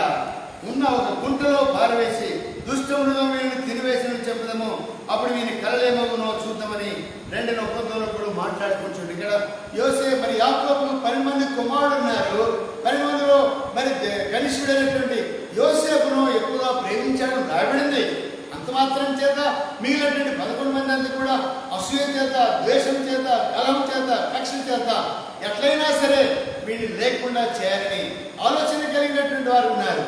ఉన్న ఒక గుంటలో పారవేసి దుష్టముడుగా వీళ్ళని తినివేసిన చెప్పుదాము, అప్పుడు వీని కలలేమగునో చూద్దామని 2వ ఒప్పందంలో మాట్లాడుకుంటుంది. ఇక్కడ యోసేపు మరి యాకోబు 10 మంది కుమారుడు ఉన్నారు. 10 మందిలో మరి కనిష్ఠుడైనటువంటి యోసేపును ఎక్కువగా ప్రేమించడం రాబడింది. అంత మాత్రం చేత మిగిలినటువంటి 11 మంది అంతా కూడా అసూయ చేత, ద్వేషం చేత, కలం చేత, కక్ష చేత ఎట్లయినా సరే వీడిని లేకుండా చేయాలని ఆలోచన కలిగినటువంటి వారు ఉన్నారు.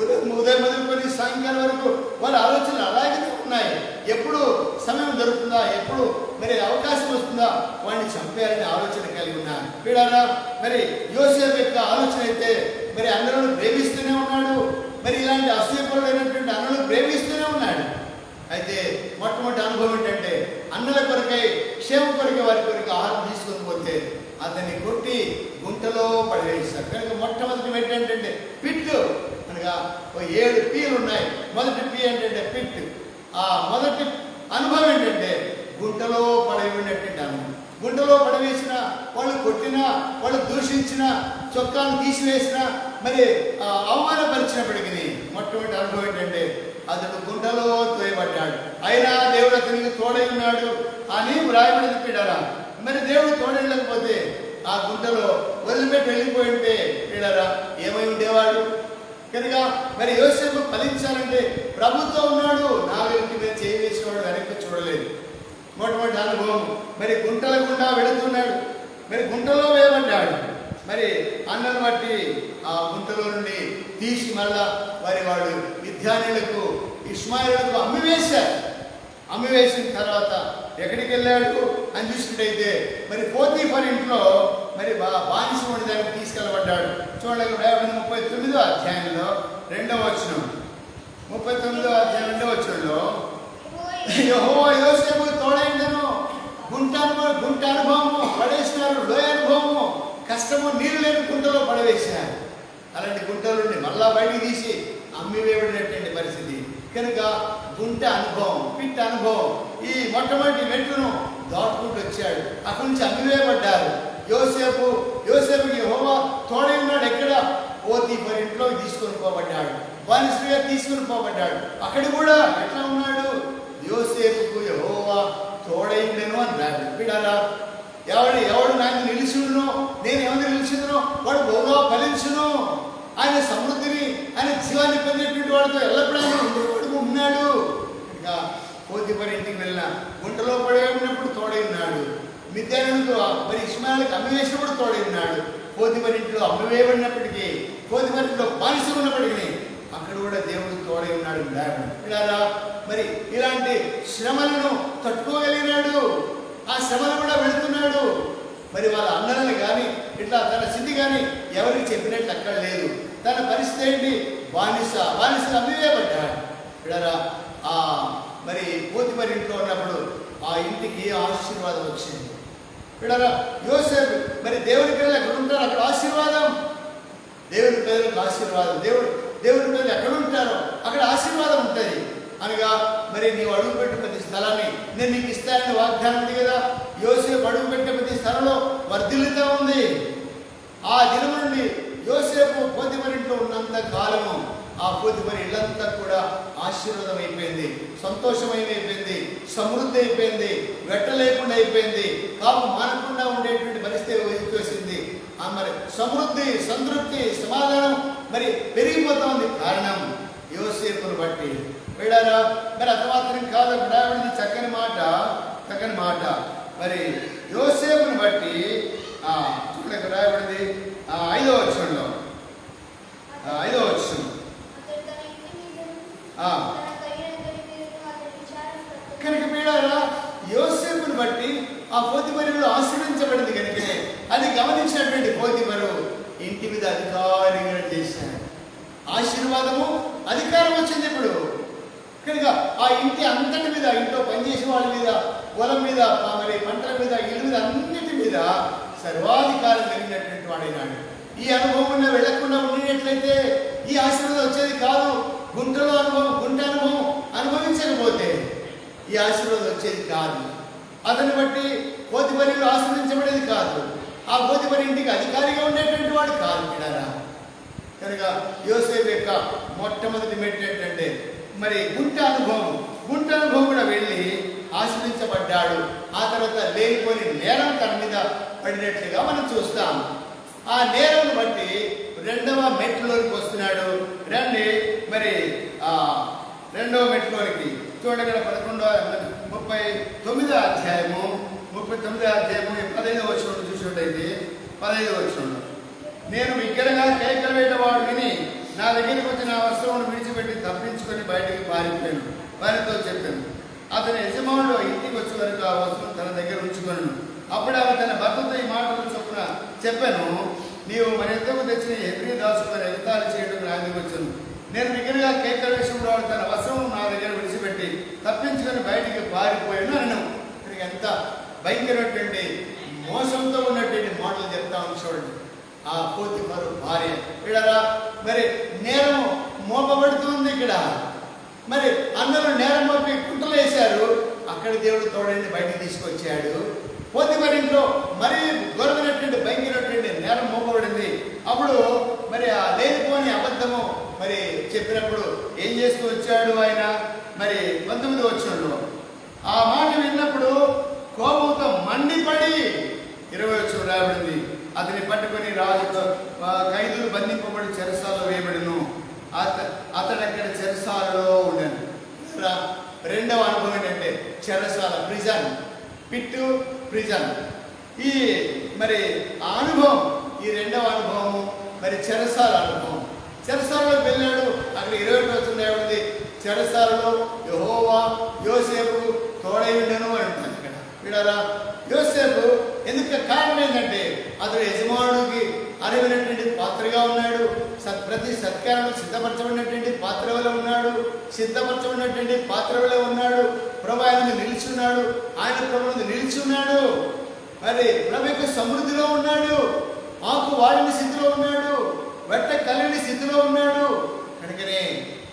ఉదయం మొదలుకొని సాయంకాలం వరకు వాళ్ళ ఆలోచనలు అలాగే ఉన్నాయి. ఎప్పుడు సమయం దొరుకుతుందా, ఎప్పుడు మరి అవకాశం వస్తుందా వాడిని చంపేయాలని ఆలోచన కలిగి ఉన్నారు. వీడారా మరి యోసేపు యొక్క ఆలోచన అయితే మరి అందరూ ప్రేమిస్తూనే ఉన్నాడు. మరి ఇలాంటి అసూయపరుడైనటువంటి అన్నలు ప్రేమిస్తూనే ఉన్నాడు. అయితే మొట్టమొదటి అనుభవం ఏంటంటే, అన్నల కొరకై క్షేమ కొరకై వారి కొరకు ఆహారం తీసుకొని పోతే అతన్ని కొట్టి గుంటలో పడవేశారు. కనుక మొట్టమొదటి ఏంటంటే పిట్టు అనగా 7 పీలు ఉన్నాయి. మొదటి పీ ఏంటంటే పిట్. ఆ మొదటి అనుభవం ఏంటంటే గుంటలో పడవేసినటువంటి అనుభవం. గుంటలో పడవేసిన వాళ్ళు కొట్టినా, వాళ్ళు దూషించిన, చొక్కాను తీసివేసిన, మరి అవమానపరిచినప్పటికీ మొట్టమొదటి అనుభవం ఏంటంటే అతడు గుంటలో తోయబడ్డాడు. అయినా దేవుడు అతనికి తోడై ఉన్నాడు అని వ్రాయబడి పీడారా. మరి దేవుడు తోడలేకపోతే ఆ గుంటలో వదిలిపెట్టి వెళ్ళిపోయింటే పీడారా ఏమై ఉండేవాడు? కనుక మరి యోసేపు ఫలించాలంటే ప్రభుత్వం ఉన్నాడు. 4 మీద చేయి వేసేవాడు వెనక్కి చూడలేదు. మొట్టమొదటి అనుభవం మరి గుంటల గుండా వెళుతున్నాడు. మరి గుంటలో వేయబడ్డాడు. మరి అన్నను బట్టి ఆ గుంటలో నుండి తీసి మళ్ళా వాడు మిద్యానీయులకు, ఇష్మాయేలులకు అమ్మివేశారు. అమ్మివేసిన తర్వాత ఎక్కడికి వెళ్ళాడు అని చూసినట్టయితే మరి పోతీఫర్ ఇంట్లో మరి బానిస ఉండడానికి తీసుకెళ్ళబడ్డాడు. చూడండి 39వ అధ్యాయంలో 2వ వచనం, 39వ అధ్యాయం 2వ వచనంలో యెహోవా యోసేపుకు తోడైండెను. గుంట అనుభవము పడేసినారు, లోయ అనుభవము, కష్టము, నీరు లేని గుంటలో పడవేశారు. అలాంటి గుంటల నుండి మళ్ళా బయటికి తీసి అమ్మివేయబడినటువంటి పరిస్థితి. కనుక గుంట అనుభవం, పిట్ట అనుభవం, ఈ మొట్టమొదటి మెట్టును దాటుకుంటూ వచ్చాడు. అక్కడి నుంచి అమ్మివేయబడ్డారు. యోసేపుకి యెహోవా తోడై ఉన్నాడు. ఎక్కడ? పోతీఫర్ ఇంట్లోకి తీసుకొని పోబడ్డాడు, బానిసగా తీసుకొని పోబడ్డాడు. అక్కడ కూడా ఎట్లా ఉన్నాడు? యోసేపుకు యెహోవా తోడైండెను అని రాడు. బిడ్డలారా, ఎవడు నాకు నిలిచును, నేను ఎవరు నిలిచిందో వాడు బహుగా ఫలించును. ఆయన సమృద్ధిని, ఆయన జీవాన్ని పొందేటువంటి వాడితో ఎల్లప్పుడూ ఆయన ఉండేవాడు ఉన్నాడు. ఇంకా పోతీఫర్ ఇంటికి వెళ్ళిన గుంటలో పడి ఉన్నప్పుడు తోడై ఉన్నాడు. మిద్యానుకు మరి ఇష్మాయేలుకి అమ్మివేసినప్పుడు తోడై ఉన్నాడు. పోతీఫర్ ఇంట్లో అమ్మివేయబడినప్పటికీ, పోతీఫర్ ఇంట్లో బానిస ఉన్నప్పటికీ అక్కడ కూడా దేవుడు తోడై ఉన్నాడు. ఇలా మరి ఇలాంటి శ్రమలను తట్టుకోగలిగినాడు. ఆ శ్రమలు కూడా వెళుతున్నాడు. మరి వాళ్ళ అన్నలను కానీ ఇట్లా తన స్థితి కానీ ఎవరికి చెప్పినట్టు అక్కడ లేదు. తన పరిస్థితి ఏంటి? బానిసలు అమ్మివేయబడ్డాడు. ఇలా మరి పోతీఫర్ ఇంట్లో ఉన్నప్పుడు ఆ ఇంటికి ఆశీర్వాదం వచ్చింది. ఇక్కడ యోసేపు మరి దేవుని పిల్లలు ఎక్కడ ఉంటారు అక్కడ ఆశీర్వాదం. దేవుని పిల్లలకు ఆశీర్వాదం. దేవుని పిల్లలు ఎక్కడ ఉంటారో అక్కడ ఆశీర్వాదం ఉంటుంది. అనగా మరి నీవు అడుగుపెట్టిన ప్రతి స్థలాన్ని నేను నీకు ఇస్తానని వాగ్దానం ఉంది కదా. యోసేపు అడుగుపెట్టిన ప్రతి స్థలంలో వర్ధిల్లుతూ ఉంది. ఆ దినం నుండి యోసేపు పోతీఫర్ ఇంట్లో ఉన్నంత కాలము ఆ పోతీఫర్ ఇల్లంతా కూడా ఆశీర్వాదం అయిపోయింది, సంతోషమైపోయింది, సమృద్ధి అయిపోయింది, వెట్ట లేకుండా అయిపోయింది, కాపు మానకుండా ఉండేటువంటి పరిస్థితి వచ్చేసింది. మరి సమృద్ధి, సంతృప్తి, సమాధానం మరి పెరిగిపోతుంది. కారణం యోసేపును బట్టి. వీడారా మరి అంత మాత్రం కాదు, రాబడింది చక్కని మాట. మరి యోసేపును బట్టి చూడక రాబడింది 5వ వచనంలో, 5వ వచనం. కనుక వీడారా యోసేపును బట్టి ఆ పోతీఫరు ఆశ్రయించబడింది. కనుక అది గమనించినటువంటి పోతీఫరు ఇంటి మీద అధికారిగా చేశాడు. ఆశీర్వాదము, అధికారం వచ్చింది ఇప్పుడు. కనుక ఆ ఇంటి అంతటి మీద, ఇంట్లో పనిచేసే వాళ్ళ మీద, పొలం మీద, మరి పంటల మీద, ఇల్లు మీద, అన్నిటి మీద సర్వాధికారం కలిగినటువంటి వాడైనాడు. ఈ అనుభవం వెళ్లకుండా ఉండేట్లయితే ఈ ఆశీర్వాదం వచ్చేది కాదు. గుంట అనుభవం అనుభవించకపోతే ఈ ఆశీర్వాదం వచ్చేది కాదు. అతన్ని బట్టి పోతీఫరు ఆశ్రయించబడేది కాదు. ఆ పోతీఫరు ఇంటికి అధికారిగా ఉండేటువంటి వాడు కాదు. బిడ్డలారా, కనుక యోసేపు యొక్క మొట్టమొదటి మెట్టు ఏంటంటే మరి గుంట అనుభవం కూడా వెళ్ళి ఆశ్రయించబడ్డాడు. ఆ తర్వాత లేనిపోని నేరం తన మీద పడినట్లుగా మనం చూస్తాం. ఆ నేరం బట్టి 2వ మెట్లోకి వస్తున్నాడు. రండి మరి 2వ మెట్లోకి చూడగల 39వ అధ్యాయము 15వ వచనం చూసినట్టయితే 15వ వచనంలో, నేను బిగ్గరగా కేకలు వేయవాడు విని నా దగ్గరికి వచ్చి నా వస్త్రమును విడిచిపెట్టి తప్పించుకొని బయటికి పారిపోయాను. వారితో చెప్పాను. అతని యజమానుడు ఇంటికి వచ్చే వరకు ఆ వస్త్రం తన దగ్గర ఉంచుకొను. అప్పుడు ఆమె తన భర్తతో ఈ మాటలు చొప్పున చెప్పాను, నీవు మన ఎంతకు తెచ్చిన హెబ్రీ దాసుకొని ఎగతాళి చేయడం నా దగ్గరికి వచ్చాను. నేను బిగ్గరగా కేకలు వేసినప్పుడు వాడు తన వస్త్రము నా దగ్గర విడిచిపెట్టి తప్పించుకొని బయటికి పారిపోయాను అన్నాను. ఇక్కడికి ఎంత భయంకరమైనటువంటి మోసంతో ఉన్నటువంటి మాటలు చెప్తామని చూడండి. ఆ పోతీఫరు భార్య ఇక్కడ మరి నేరం మోపబడుతుంది. ఇక్కడ మరి అందరూ నేరం మోపి కుంటలు వేశారు. అక్కడ దేవుడు తోడని బయటకు తీసుకొచ్చాడు. పోతీఫరు ఇంట్లో మరీ గొడవనటువంటి భయంకరమైనటువంటి నేరం మోపబడింది. అప్పుడు మరి ఆ లేనిపోని అబద్ధము మరి చెప్పినప్పుడు ఏం చేస్తూ వచ్చాడు ఆయన? మరి 19వ వచనంలో ఆ మాట విన్నప్పుడు కోపంతో మండిపడి 20వ వచనం రాబడింది, అతని పట్టుకొని రాజుతో ఖైదులు బంధింపబడి చెరసాలలో వేయబడిను. అతడు అక్కడ చెరసాలలో ఉండను. 2వ అనుభవం ఏంటంటే చెరసాల, ప్రిజన్, పిట్టు ప్రిజన్. ఈ మరి ఆ అనుభవం, ఈ 2వ అనుభవము మరి చెరసాల అనుభవం. చెరసాలలో వెళ్ళాడు. అక్కడ 20వ వచనం ఏముంది? చెరసాలలో యెహోవా యోసేపు తోడై ఉండెను అని అంటారు. ఇక్కడ వీడారా యోసేపు ఎందుకు? కారణం ఏంటంటే అతడు యజమానుడికి అరిగినటువంటి పాత్రగా ఉన్నాడు. ప్రతి సత్కారంలో సిద్ధపరచబడినటువంటి పాత్ర వల్ల ఉన్నాడు. ప్రభు ఆయన నిలిచున్నాడు. ఆయన ప్రభు నిలిచున్నాడు. మరి ప్రభు యొక్క సమృద్ధిలో ఉన్నాడు. ఆకు వాడిన స్థితిలో ఉన్నాడు. వెట్ట కలిగిన స్థితిలో ఉన్నాడు. కనుకనే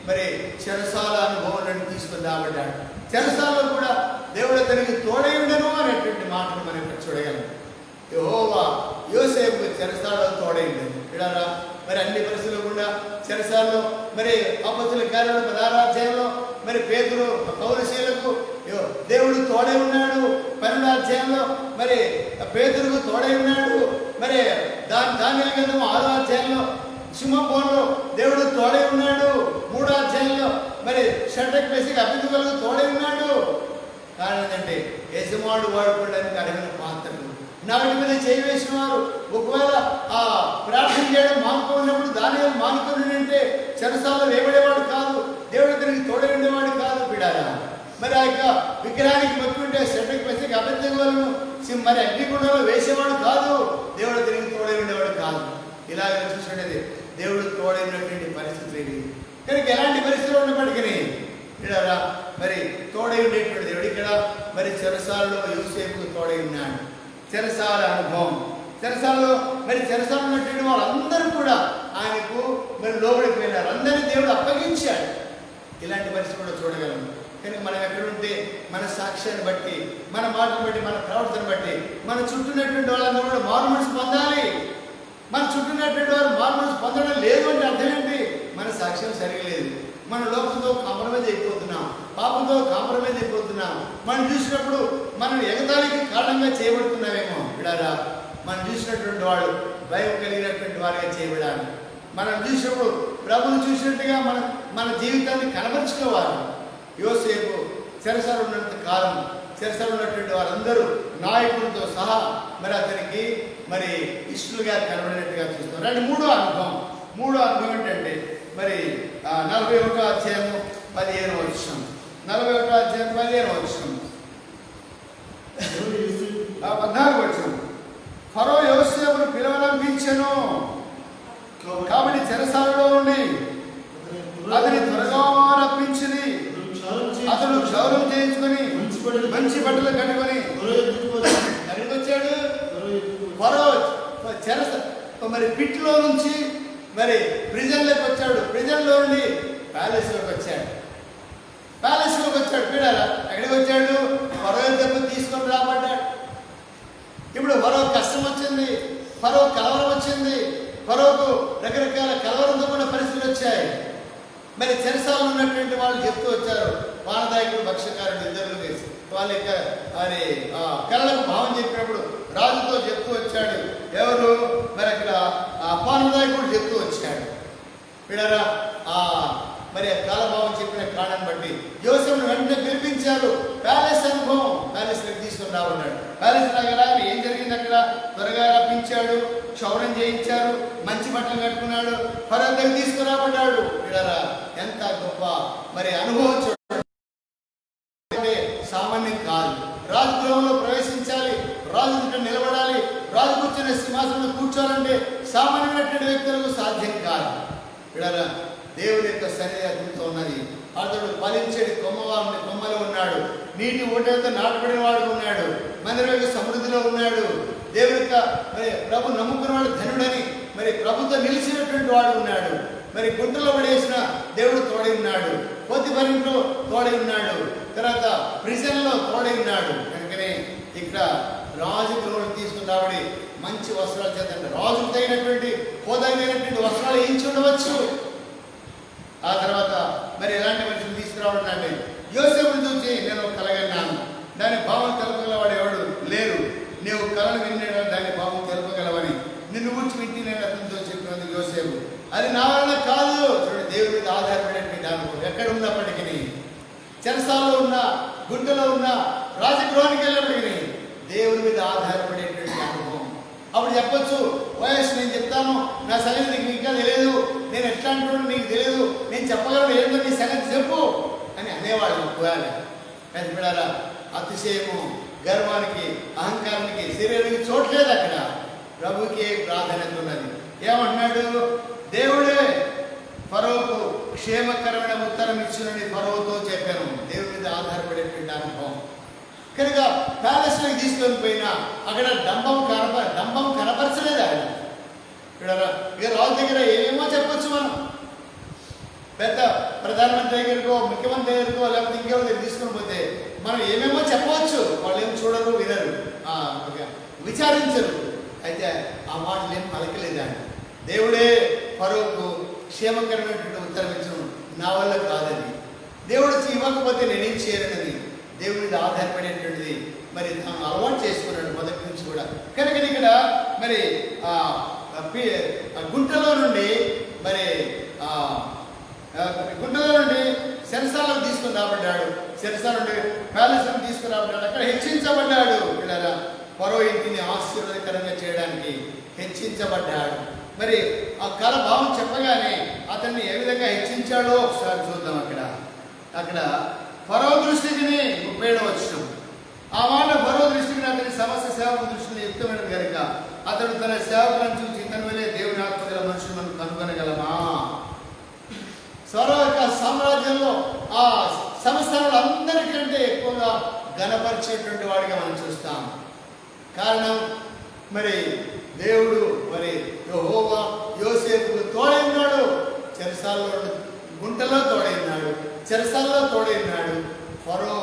మరి చెరసాల అనుభవం తీసుకొని రాబడ్డాడు. చెరసాలలో కూడా దేవుడు అతనికి తోడై ఉండను అనేటువంటి మాటను మనం ఇక్కడ చూడగలం. యెహోవా యోసేపు చెరసాలలో తోడైంది. ఇడారా మరి అన్ని పరిస్థితులు కూడా చెరసాలలో మరి అపొస్తలుల కార్యాలు 16వ అధ్యాయంలో మరి పేతురు పౌలుశీలకు దేవుడు తోడై ఉన్నాడు. 12వ అధ్యాయంలో మరి పేతురుకు తోడై ఉన్నాడు. మరి దానియేలు గ్రంథం 6వ అధ్యాయంలో సింహపురంలో దేవుడు తోడై ఉన్నాడు. 3వ అధ్యాయంలో మరి షడ్రక్ మెషక్ అబేద్నెగోకు తోడై ఉన్నాడు. కారణం ఏంటంటే యజమానుడు వాడుకోవడానికి అడిగిన పాత్రలు నాటి మీద చేయి వేసిన వారు ఒకవేళ ఆ ప్రార్థన చేయడం మానుకున్నప్పుడు దానియేలు మానుకుని అంటే చెరసాలలో వేయబడేవాడు కాదు, దేవుడు అతనికి తోడై ఉండేవాడు కాదు. బిడారా మరి ఆ యొక్క విగ్రహానికి మొక్కుంటే షడ్రక్ మెషక్ అబేద్నెగోలను మరి అగ్నిగుండంలో వేసేవాడు కాదు, దేవుడు అతనికి తోడై ఉండేవాడు కాదు. ఇలాగ చూసినది దేవుడు తోడైనటువంటి పరిస్థితులు ఇవి. కనుక ఎలాంటి పరిస్థితులు ఉన్నప్పటికీ ఇడారా మరి తోడై ఉండేటువంటి దేవుడు ఇక్కడ మరి చెరసాలలో యోసేపుకు తోడై ఉన్నాడు. చెరసాల అనుభవం, చెరసాలలో మరి చెరసాల ఉన్నటువంటి వాళ్ళందరూ కూడా ఆయనకు మరి లోబడికి వెళ్ళారు. అందరినీ దేవుడు అప్పగించాడు. ఇలాంటి పరిస్థితి కూడా చూడగలం. కనుక మనం ఎక్కడుంటే మన సాక్ష్యాన్ని బట్టి, మన మాటను బట్టి, మన ప్రవర్తన బట్టి మన చుట్టూనటువంటి వాళ్ళందరూ కూడా మారు మనసు పొందాలి. మన చుట్టూనటువంటి వారు మారు మనసు పొందడం లేదు అంటే అర్థం ఏంటి? మన సాక్ష్యం సరిగలేదు. మన లోకంతో కాంప్రమైజ్ అయిపోతున్నాం, పాపంతో కాంప్రమైజ్ అయిపోతున్నాం. మనం చూసినప్పుడు మనం ఎగతాళికి కారణంగా చేయబడుతున్నామేమో. బిడారా మనం చూసినటువంటి వాడు భయం కలిగినటువంటి వారిగా చేయబడాలి. మనం చూసినప్పుడు ప్రభువును చూసినట్టుగా మన జీవితాన్ని కనబరుచుకోవాలి. యోసేపు చెరసాల ఉన్నంత కాలం చెరసాల ఉన్నటువంటి వారందరూ నాయకులతో సహా మరి అతనికి మరి ఇష్టలుగా కనబడినట్టుగా చూస్తున్నారు. అంటే మూడో అనుభవం ఏంటంటే మరి 41వ అధ్యాయము 15వ వచనం, 41వ అధ్యాయం 15వ వచనం, 14వ వచనం. ఫరో యోసేపును పిలవనంపించెను, కాబట్టి చెరసాలలో నుండి అతని త్వరగా రప్పించింది. అతను క్షౌరం చేయించుకొని మంచి బట్టలు కట్టుకొని ఎక్కడికి వచ్చాడు? ఫరో చెరస మరి పిట్లో నుంచి మరి ప్రిజన్లోకి వచ్చాడు. ప్రిజన్లో నుండి ప్యాలెస్లోకి వచ్చాడు. పిడారా ఎక్కడికి వచ్చాడు? ఫరో దెబ్బ తీసుకొని రాబడ్డాడు. ఇప్పుడు ఫరో కష్టం వచ్చింది, ఫరో కలవరం వచ్చింది, ఫరోకు రకరకాల కలవరంతో కూడా పరిస్థితులు వచ్చాయి. మరి చెరసాలలో ఉన్నటువంటి వాళ్ళు చెప్తూ వచ్చారు. పానదాయకుడు భక్ష్యకారుడు ఇద్దరు వేసి వాళ్ళ యొక్క మరి కళలకు భావం చెప్పినప్పుడు రాజుతో చెప్తూ వచ్చాడు. ఎవరు? మరి అక్కడ పానదాయకుడు చెప్తూ వచ్చాడు. పిల్లరా మరి కాలభావం చెప్పిన కారణాన్ని బట్టి యోసేపును వెంటనే పిలిపించారు. ప్యాలెస్ అనుభవం, ప్యాలెస్లోకి తీసుకొని రాబడ్డాడు. ప్యాలెస్ దగ్గర ఏం జరిగింది? అక్కడ త్వరగా రప్పించాడు, క్షౌరం చేయించారు, మంచి బట్టలు కట్టుకున్నాడు, ఫరో దగ్గర తీసుకురాబడ్డాడు. పిల్లరా ఎంత గొప్ప మరి అనుభవం చూడండి. సామాన్యం కాదు. రాజగృహంలో ప్రవేశించాలి, రాజు నిలబడాలి, రాజు కూర్చునే సింహాసనంలో కూర్చోవాలంటే సామాన్యమైనటువంటి వ్యక్తులకు సాధ్యం కాదు. పిల్లరా దేవుని యొక్క సన్నిధితో ఉన్నది. అతడు ఫలించేది కొమ్మలో ఉన్నాడు, నీటి ఊటతో నాటబడిన వాడు ఉన్నాడు, మందిరం యొక్క సమృద్ధిలో ఉన్నాడు. దేవుని యొక్క మరి ప్రభు నమ్ముకున్న వాడు ధనుడని మరి ప్రభుతో నిలిచినటువంటి వాడు ఉన్నాడు. మరి గుంటలో పడేసిన దేవుడు తోడై ఉన్నాడు, పోతిఫరింట్లో తోడై ఉన్నాడు, తర్వాత ప్రిజన్లో తోడై ఉన్నాడు. కనుకనే ఇక్కడ రాజు గృహం తీసుకుని రాబడి మంచి వస్త్రాలు చేత రాజుకు తగినటువంటి హోదాయినటువంటి వస్త్రాలు వేయించి ఉండవచ్చు. ఆ తర్వాత మరి ఎలాంటి మనుషులు తీసుకురావడం అంటే యోసేపును చూసి నేను కలగన్నాను, దాని భావం తెలుపగలవాడు ఎవడు లేరు, నీవు కళను విన్నాడు దాని భావం తెలుపగలవని నిన్ను గురించి వింటి నేను అతనితో చెప్పినది యోసేపు. అది నా వల్ల కాదు. చూడండి, దేవుడి మీద ఆధారపడేటువంటి అనుభవం ఎక్కడ ఉన్నప్పటికీ, చెరసాలలో ఉన్న, గుంటలో ఉన్న, రాజగృహానికి వెళ్ళినప్పటికీ దేవుడి మీద ఆధారపడేటువంటి అనుభవం. అప్పుడు చెప్పొచ్చు, వయస్సు నేను చెప్తాను, నా సంగతి నీకు ఇంకా తెలియదు, నేను ఎట్లా అంటున్నాను నీకు తెలియదు, నేను చెప్పగలను, ఏంటో నీ సంగతి చెప్పు అని అనేవాళ్ళు. ఒకవేళ కానీ బిడ్డలారా, అతిశయము, గర్వానికి, అహంకారానికి, శరీరానికి చోట్లేదు. అక్కడ ప్రభుకి ప్రాధాన్యత ఉన్నది. ఏమంటున్నాడు? దేవుడే ఫరోకు క్షేమకరమైన ఉత్తరం ఇచ్చునని ఫరోతో చెప్పాను. దేవుడి మీద ఆధారపడేటువంటి అనుభవం. కనుక ప్యాలెస్లోకి తీసుకొని పోయినా అక్కడ డంబం కనపరచలేదు ఆయన. ఇక్కడ ఇక రాజు దగ్గర ఏమేమో చెప్పొచ్చు. మనం పెద్ద ప్రధానమంత్రి దగ్గరకో, ముఖ్యమంత్రి దగ్గరకో, లేకపోతే ఇంకెవరి దగ్గర తీసుకొని పోతే మనం ఏమేమో చెప్పవచ్చు. వాళ్ళు ఏం చూడరు, వినరు, విచారించరు. అయితే ఆ మాటలు ఏం పలకలేదండి. దేవుడే ఫరోకు క్షేమకరమైనటువంటి ఉత్తరం ఇచ్చను, నా వల్ల కాదని, దేవుడు ఇవ్వకపోతే నేనేం చేయలేదని దేవుడి మీద ఆధారపడేటువంటిది మరి తాను అలవాటు చేసుకున్నాడు మొదటి నుంచి కూడా. కనుక ఇక్కడ మరి గుంటలో నుండి మరి గుంటలో నుండి చెరసాలను తీసుకుని రాబడ్డాడు, చెరసాల నుండి ప్యాలెస్ను తీసుకుని రాబడ్డాడు, అక్కడ హెచ్చించబడ్డాడు. ఇలా ఫరో ఇంటిని ఆశీర్వాదకరంగా చేయడానికి హెచ్చించబడ్డాడు. మరి ఆ కళ భావం చెప్పగానే అతన్ని ఏ విధంగా హెచ్చించాడో ఒకసారి చూద్దాం. అక్కడ ఫరో దృష్టికి 37వ వచనం, ఆ మాట ఫరో దృష్టికి అతని సమస్య సేవకు దృష్టిని యుక్తమైనది కనుక అతడు తన సేవకులను చూసి ఇతని వల్లే దేవుని ఆత్మగల మనుషులు మనం కనుగొనగలమా. ఫరో యొక్క సామ్రాజ్యంలో ఆ సంస్థలందరికంటే ఎక్కువగా ఘనపరిచేటువంటి వాడిగా మనం చూస్తాం. కారణం మరి దేవుడు మరి యెహోవా యోసేపుకు తోడైనాడు, చెరసాలలో గుంటలో తోడైనాడు, చెరసాలలో తోడైనాడు. ఫరో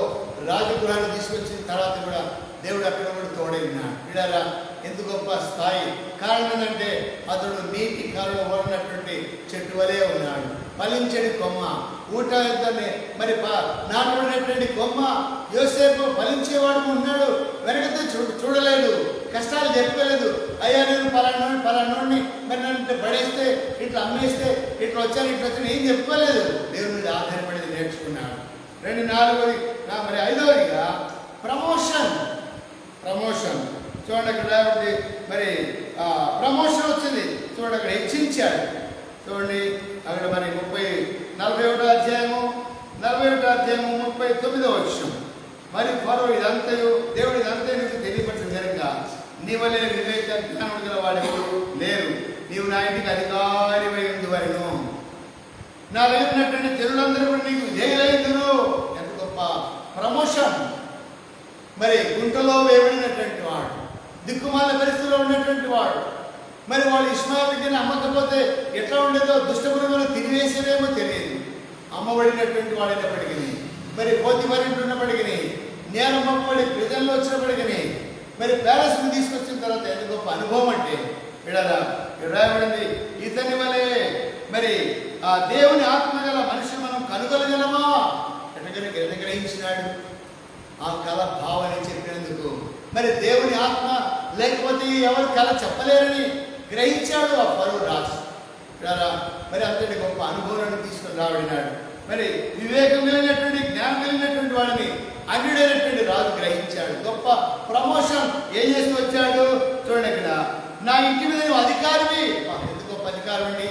రాజగృహాన్ని తీసుకొచ్చిన తర్వాత కూడా దేవుడు అక్కడ కూడా తోడైనాడు. వీడారా ఎంత గొప్ప స్థాయి. కారణం ఏంటంటే అతడు నీటి కాలంలో ఓడినటువంటి చెట్టు వలే ఉన్నాడు, ఫలించని కొమ్మ, ఊట యుద్ధాన్ని మరి నాటబడినటువంటి కొమ్మ. యోసేపు ఫలించేవాడు ఉన్నాడు, వెనకతో చూడలేదు, కష్టాలు చెప్పలేదు. అయ్యా నేను పలానోడిని మరి నన్ను పడేస్తే, ఇట్లా అమ్మేస్తే, ఇట్లా వచ్చాను ఏం చెప్పుకోలేదు. దేవుని మీద ఆధారపడేది నేర్చుకున్నాడు. 4వది మరి 5వదిగా ప్రమోషన్. చూడండి అక్కడ మరి ప్రమోషన్ వచ్చింది. చూడండి అక్కడ హెచ్చించాడు. చూడండి అక్కడ మరి 41వ అధ్యాయము 39వ వచనం, మరి ఫరో ఇదంతయు దేవుడు ఇదంతయు నీకు తెలియపరిచిన కనుక నీ వలె వివేక జ్ఞానం గల వాడెవరు లేరు, నీవు నా ఇంటికి అధికారివై ఉందువరెను, నా వెళ్ళినటువంటి జనులందరూ కూడా నీకు విధేయులైందురు. ఎంత గొప్ప ప్రమోషన్. మరి గుంటలో వేయబడినటువంటి వాడు, దిక్కుమాల పరిస్థితిలో ఉన్నటువంటి వాడు, మరి వాళ్ళు ఇష్మాయిల్ విద్యను అమ్మకపోతే ఎట్లా ఉండేదో, దుష్టపురుగులు తిరివేసేదేమో తెలియదు. అమ్మబడినటువంటి వాడైనప్పటికీ, మరి పోతిమరింటి ఉన్నప్పటికీ, నేరం పంపబడి ప్రజల్లో వచ్చినప్పటికీ, మరి ప్యాలెస్ని తీసుకొచ్చిన తర్వాత ఎంత గొప్ప అనుభవం అంటే రాయబడింది, ఇతని వలె మరి ఆ దేవుని ఆత్మగల మనిషి మనం కనుగొనగలమా. ఎట్లా గ్రహించినాడు ఆ కళ భావన చెప్పినందుకు. మరి దేవుని ఆత్మ లేకపోతే ఎవరు కళ చెప్పలేరని గ్రహించాడు ఆ ఫరో రాజు. మరి అంతటి గొప్ప అనుభవాన్ని తీసుకుని రాబడినాడు. మరి వివేకం కలిగినటువంటి, జ్ఞానం కలిగినటువంటి వాడిని అన్యుడైనటువంటి రాజు గ్రహించాడు. గొప్ప ప్రమోషన్ ఏం చేస్తూ వచ్చాడు చూడండి. ఇక్కడ నా ఇంటి మీద నువ్వు అధికారివి. ఎంత గొప్ప అధికారం అండి.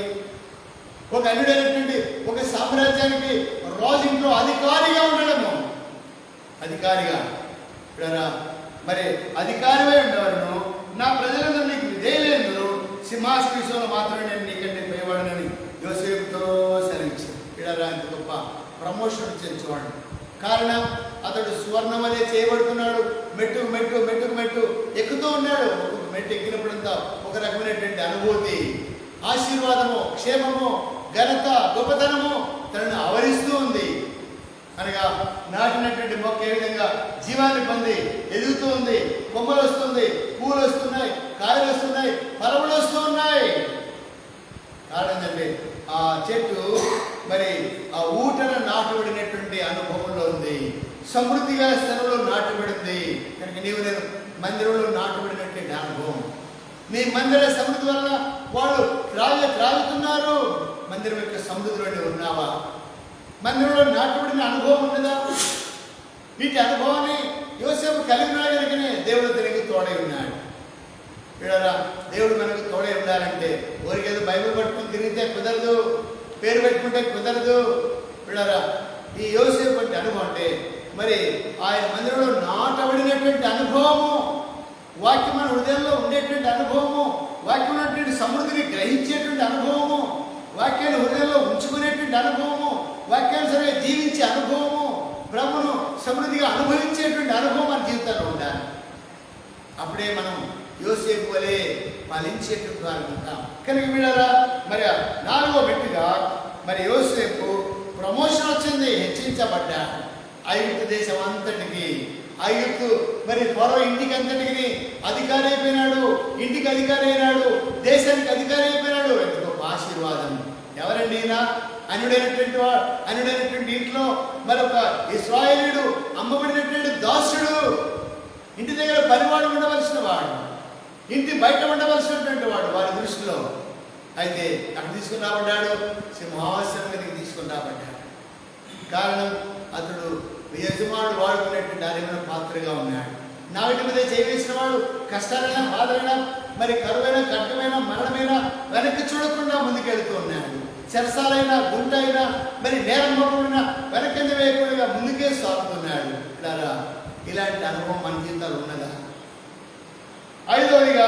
ఒక అన్యుడైనటువంటి ఒక సామ్రాజ్యానికి రాజు ఇంట్లో అధికారిగా ఉండడము. అధికారిగా మరి అధికారివై ఉండేవారును, నా ప్రజలందరూ నీకు విధేయులైందురు, సింహాసనంలో మాత్రమే నేను నీకంటే పైవాడనని యోసేపుతో సెలవించాను. ఎంత గొప్ప ప్రమోషన్ చేయించేవాడు. కారణం అతడు సువర్ణం వలె చేయబడుతున్నాడు. మెట్టు ఎక్కుతూ ఉన్నాడు. ఒక్కొక్క మెట్టు ఎక్కినప్పుడంతా ఒక రకమైనటువంటి అనుభూతి, ఆశీర్వాదము, క్షేమము, ఘనత, గొప్పతనము తనను ఆవరిస్తూ ఉంది. అనగా నాటినటువంటి మొక్క ఏ విధంగా జీవాన్ని పొంది ఎదుగుతూ ఉంది, కొమ్మలు వస్తుంది, పూలు వస్తున్నాయి, కాయలు వస్తున్నాయి, ఫలములు వస్తూ ఉన్నాయి. కారణం ఏంటంటే ఆ చెట్టు మరి ఆ ఊటన నాటబడినటువంటి అనుభవంలో ఉంది, సమృద్ధిగా స్థలంలో నాటబడింది. కనుక నీవు నేను మందిరంలో నాటబడినటువంటి అనుభవం. నీ మందిర సమృద్ధి వల్ల వాళ్ళు త్రాగుతున్నారు. మందిరం యొక్క సమృద్ధిలో ఉన్నావా? మందిరంలో నాటబడిన అనుభవం ఉన్నదా? వీటి అనుభవాన్ని యోసేపు కలిగిన కనుకనే దేవుడు తిరిగి తోడై ఉన్నాడు. దేవుడు మనకు తోడై ఉండాలంటే ఊరికేదో బైబిల్ పట్టుకుని తిరిగితే కుదరదు, పేరు పెట్టుకుంటే కుదరదు. ఈ యోసేపు అంటే అనుభవం అంటే మరి ఆయన మందిరంలో నాటబడినటువంటి అనుభవము, వాక్యం మన హృదయంలో ఉండేటువంటి అనుభవము, వాక్యం ఉన్నటువంటి సమృద్ధిని గ్రహించేటువంటి అనుభవము, వాక్యాన్ని హృదయంలో ఉంచుకునేటువంటి అనుభవము, వాక్యానుసారంగా జీవించే అనుభవము, ప్రభువును సమృద్ధిగా అనుభవించేటువంటి అనుభవం మన జీవితంలో ఉండాలి. అప్పుడే మనం యోసేపు వలె ఫలించేటువంటి వారు ఉంటాం. కనుక వీళ్ళరా మరి 4వ మెట్టుగా మరి యోసేపు ప్రమోషన్ వచ్చింది, హెచ్చించబడ్డాడు. ఐగుప్తు దేశం అంతటికి ఐగుప్తు మరి ఫరో ఇంటికి అంతటికి అధికారి అయిపోయినాడు, ఇంటికి అధికారి అయినాడు, దేశానికి అధికారి అయిపోయినాడు. ఎంత గొప్ప ఆశీర్వాదం! ఎవరండి ఈయన? అనుడైనటువంటి ఇంట్లో మరొక ఇశ్రాయేలీయుడు, అమ్మబడినటువంటి దాసుడు, ఇంటి దగ్గర పనివాడు ఉండవలసిన వాడు, ఇంటి బయట ఉండవలసినటువంటి వాడు వారి దృష్టిలో. అయితే అక్కడ తీసుకుని రాబడ్డాడు, సింహాసనం మీదకి తీసుకుని రాబడ్డాడు. కారణం అతడు యజమానుడు వాడుకునేటువంటి అరిగిన పాత్రగా ఉన్నాడు. నావిటి మీద చేసిన వాడు కష్టాలైనా, బాధలైనా, మరి కరువైన, ఖడ్గమైన, మరణమైన వెనక్కి చూడకుండా ముందుకెళ్తూ ఉన్నాడు. చెరసాలైనా, గుంటైనా, మరి నేరం మొక్కలైనా వెనక్కి వేయకుండా ముందుకే సాగుతున్నాడు. ఇలాంటి అనుభవం మన జీవితాలు ఉన్నదా? ఐదవదిగా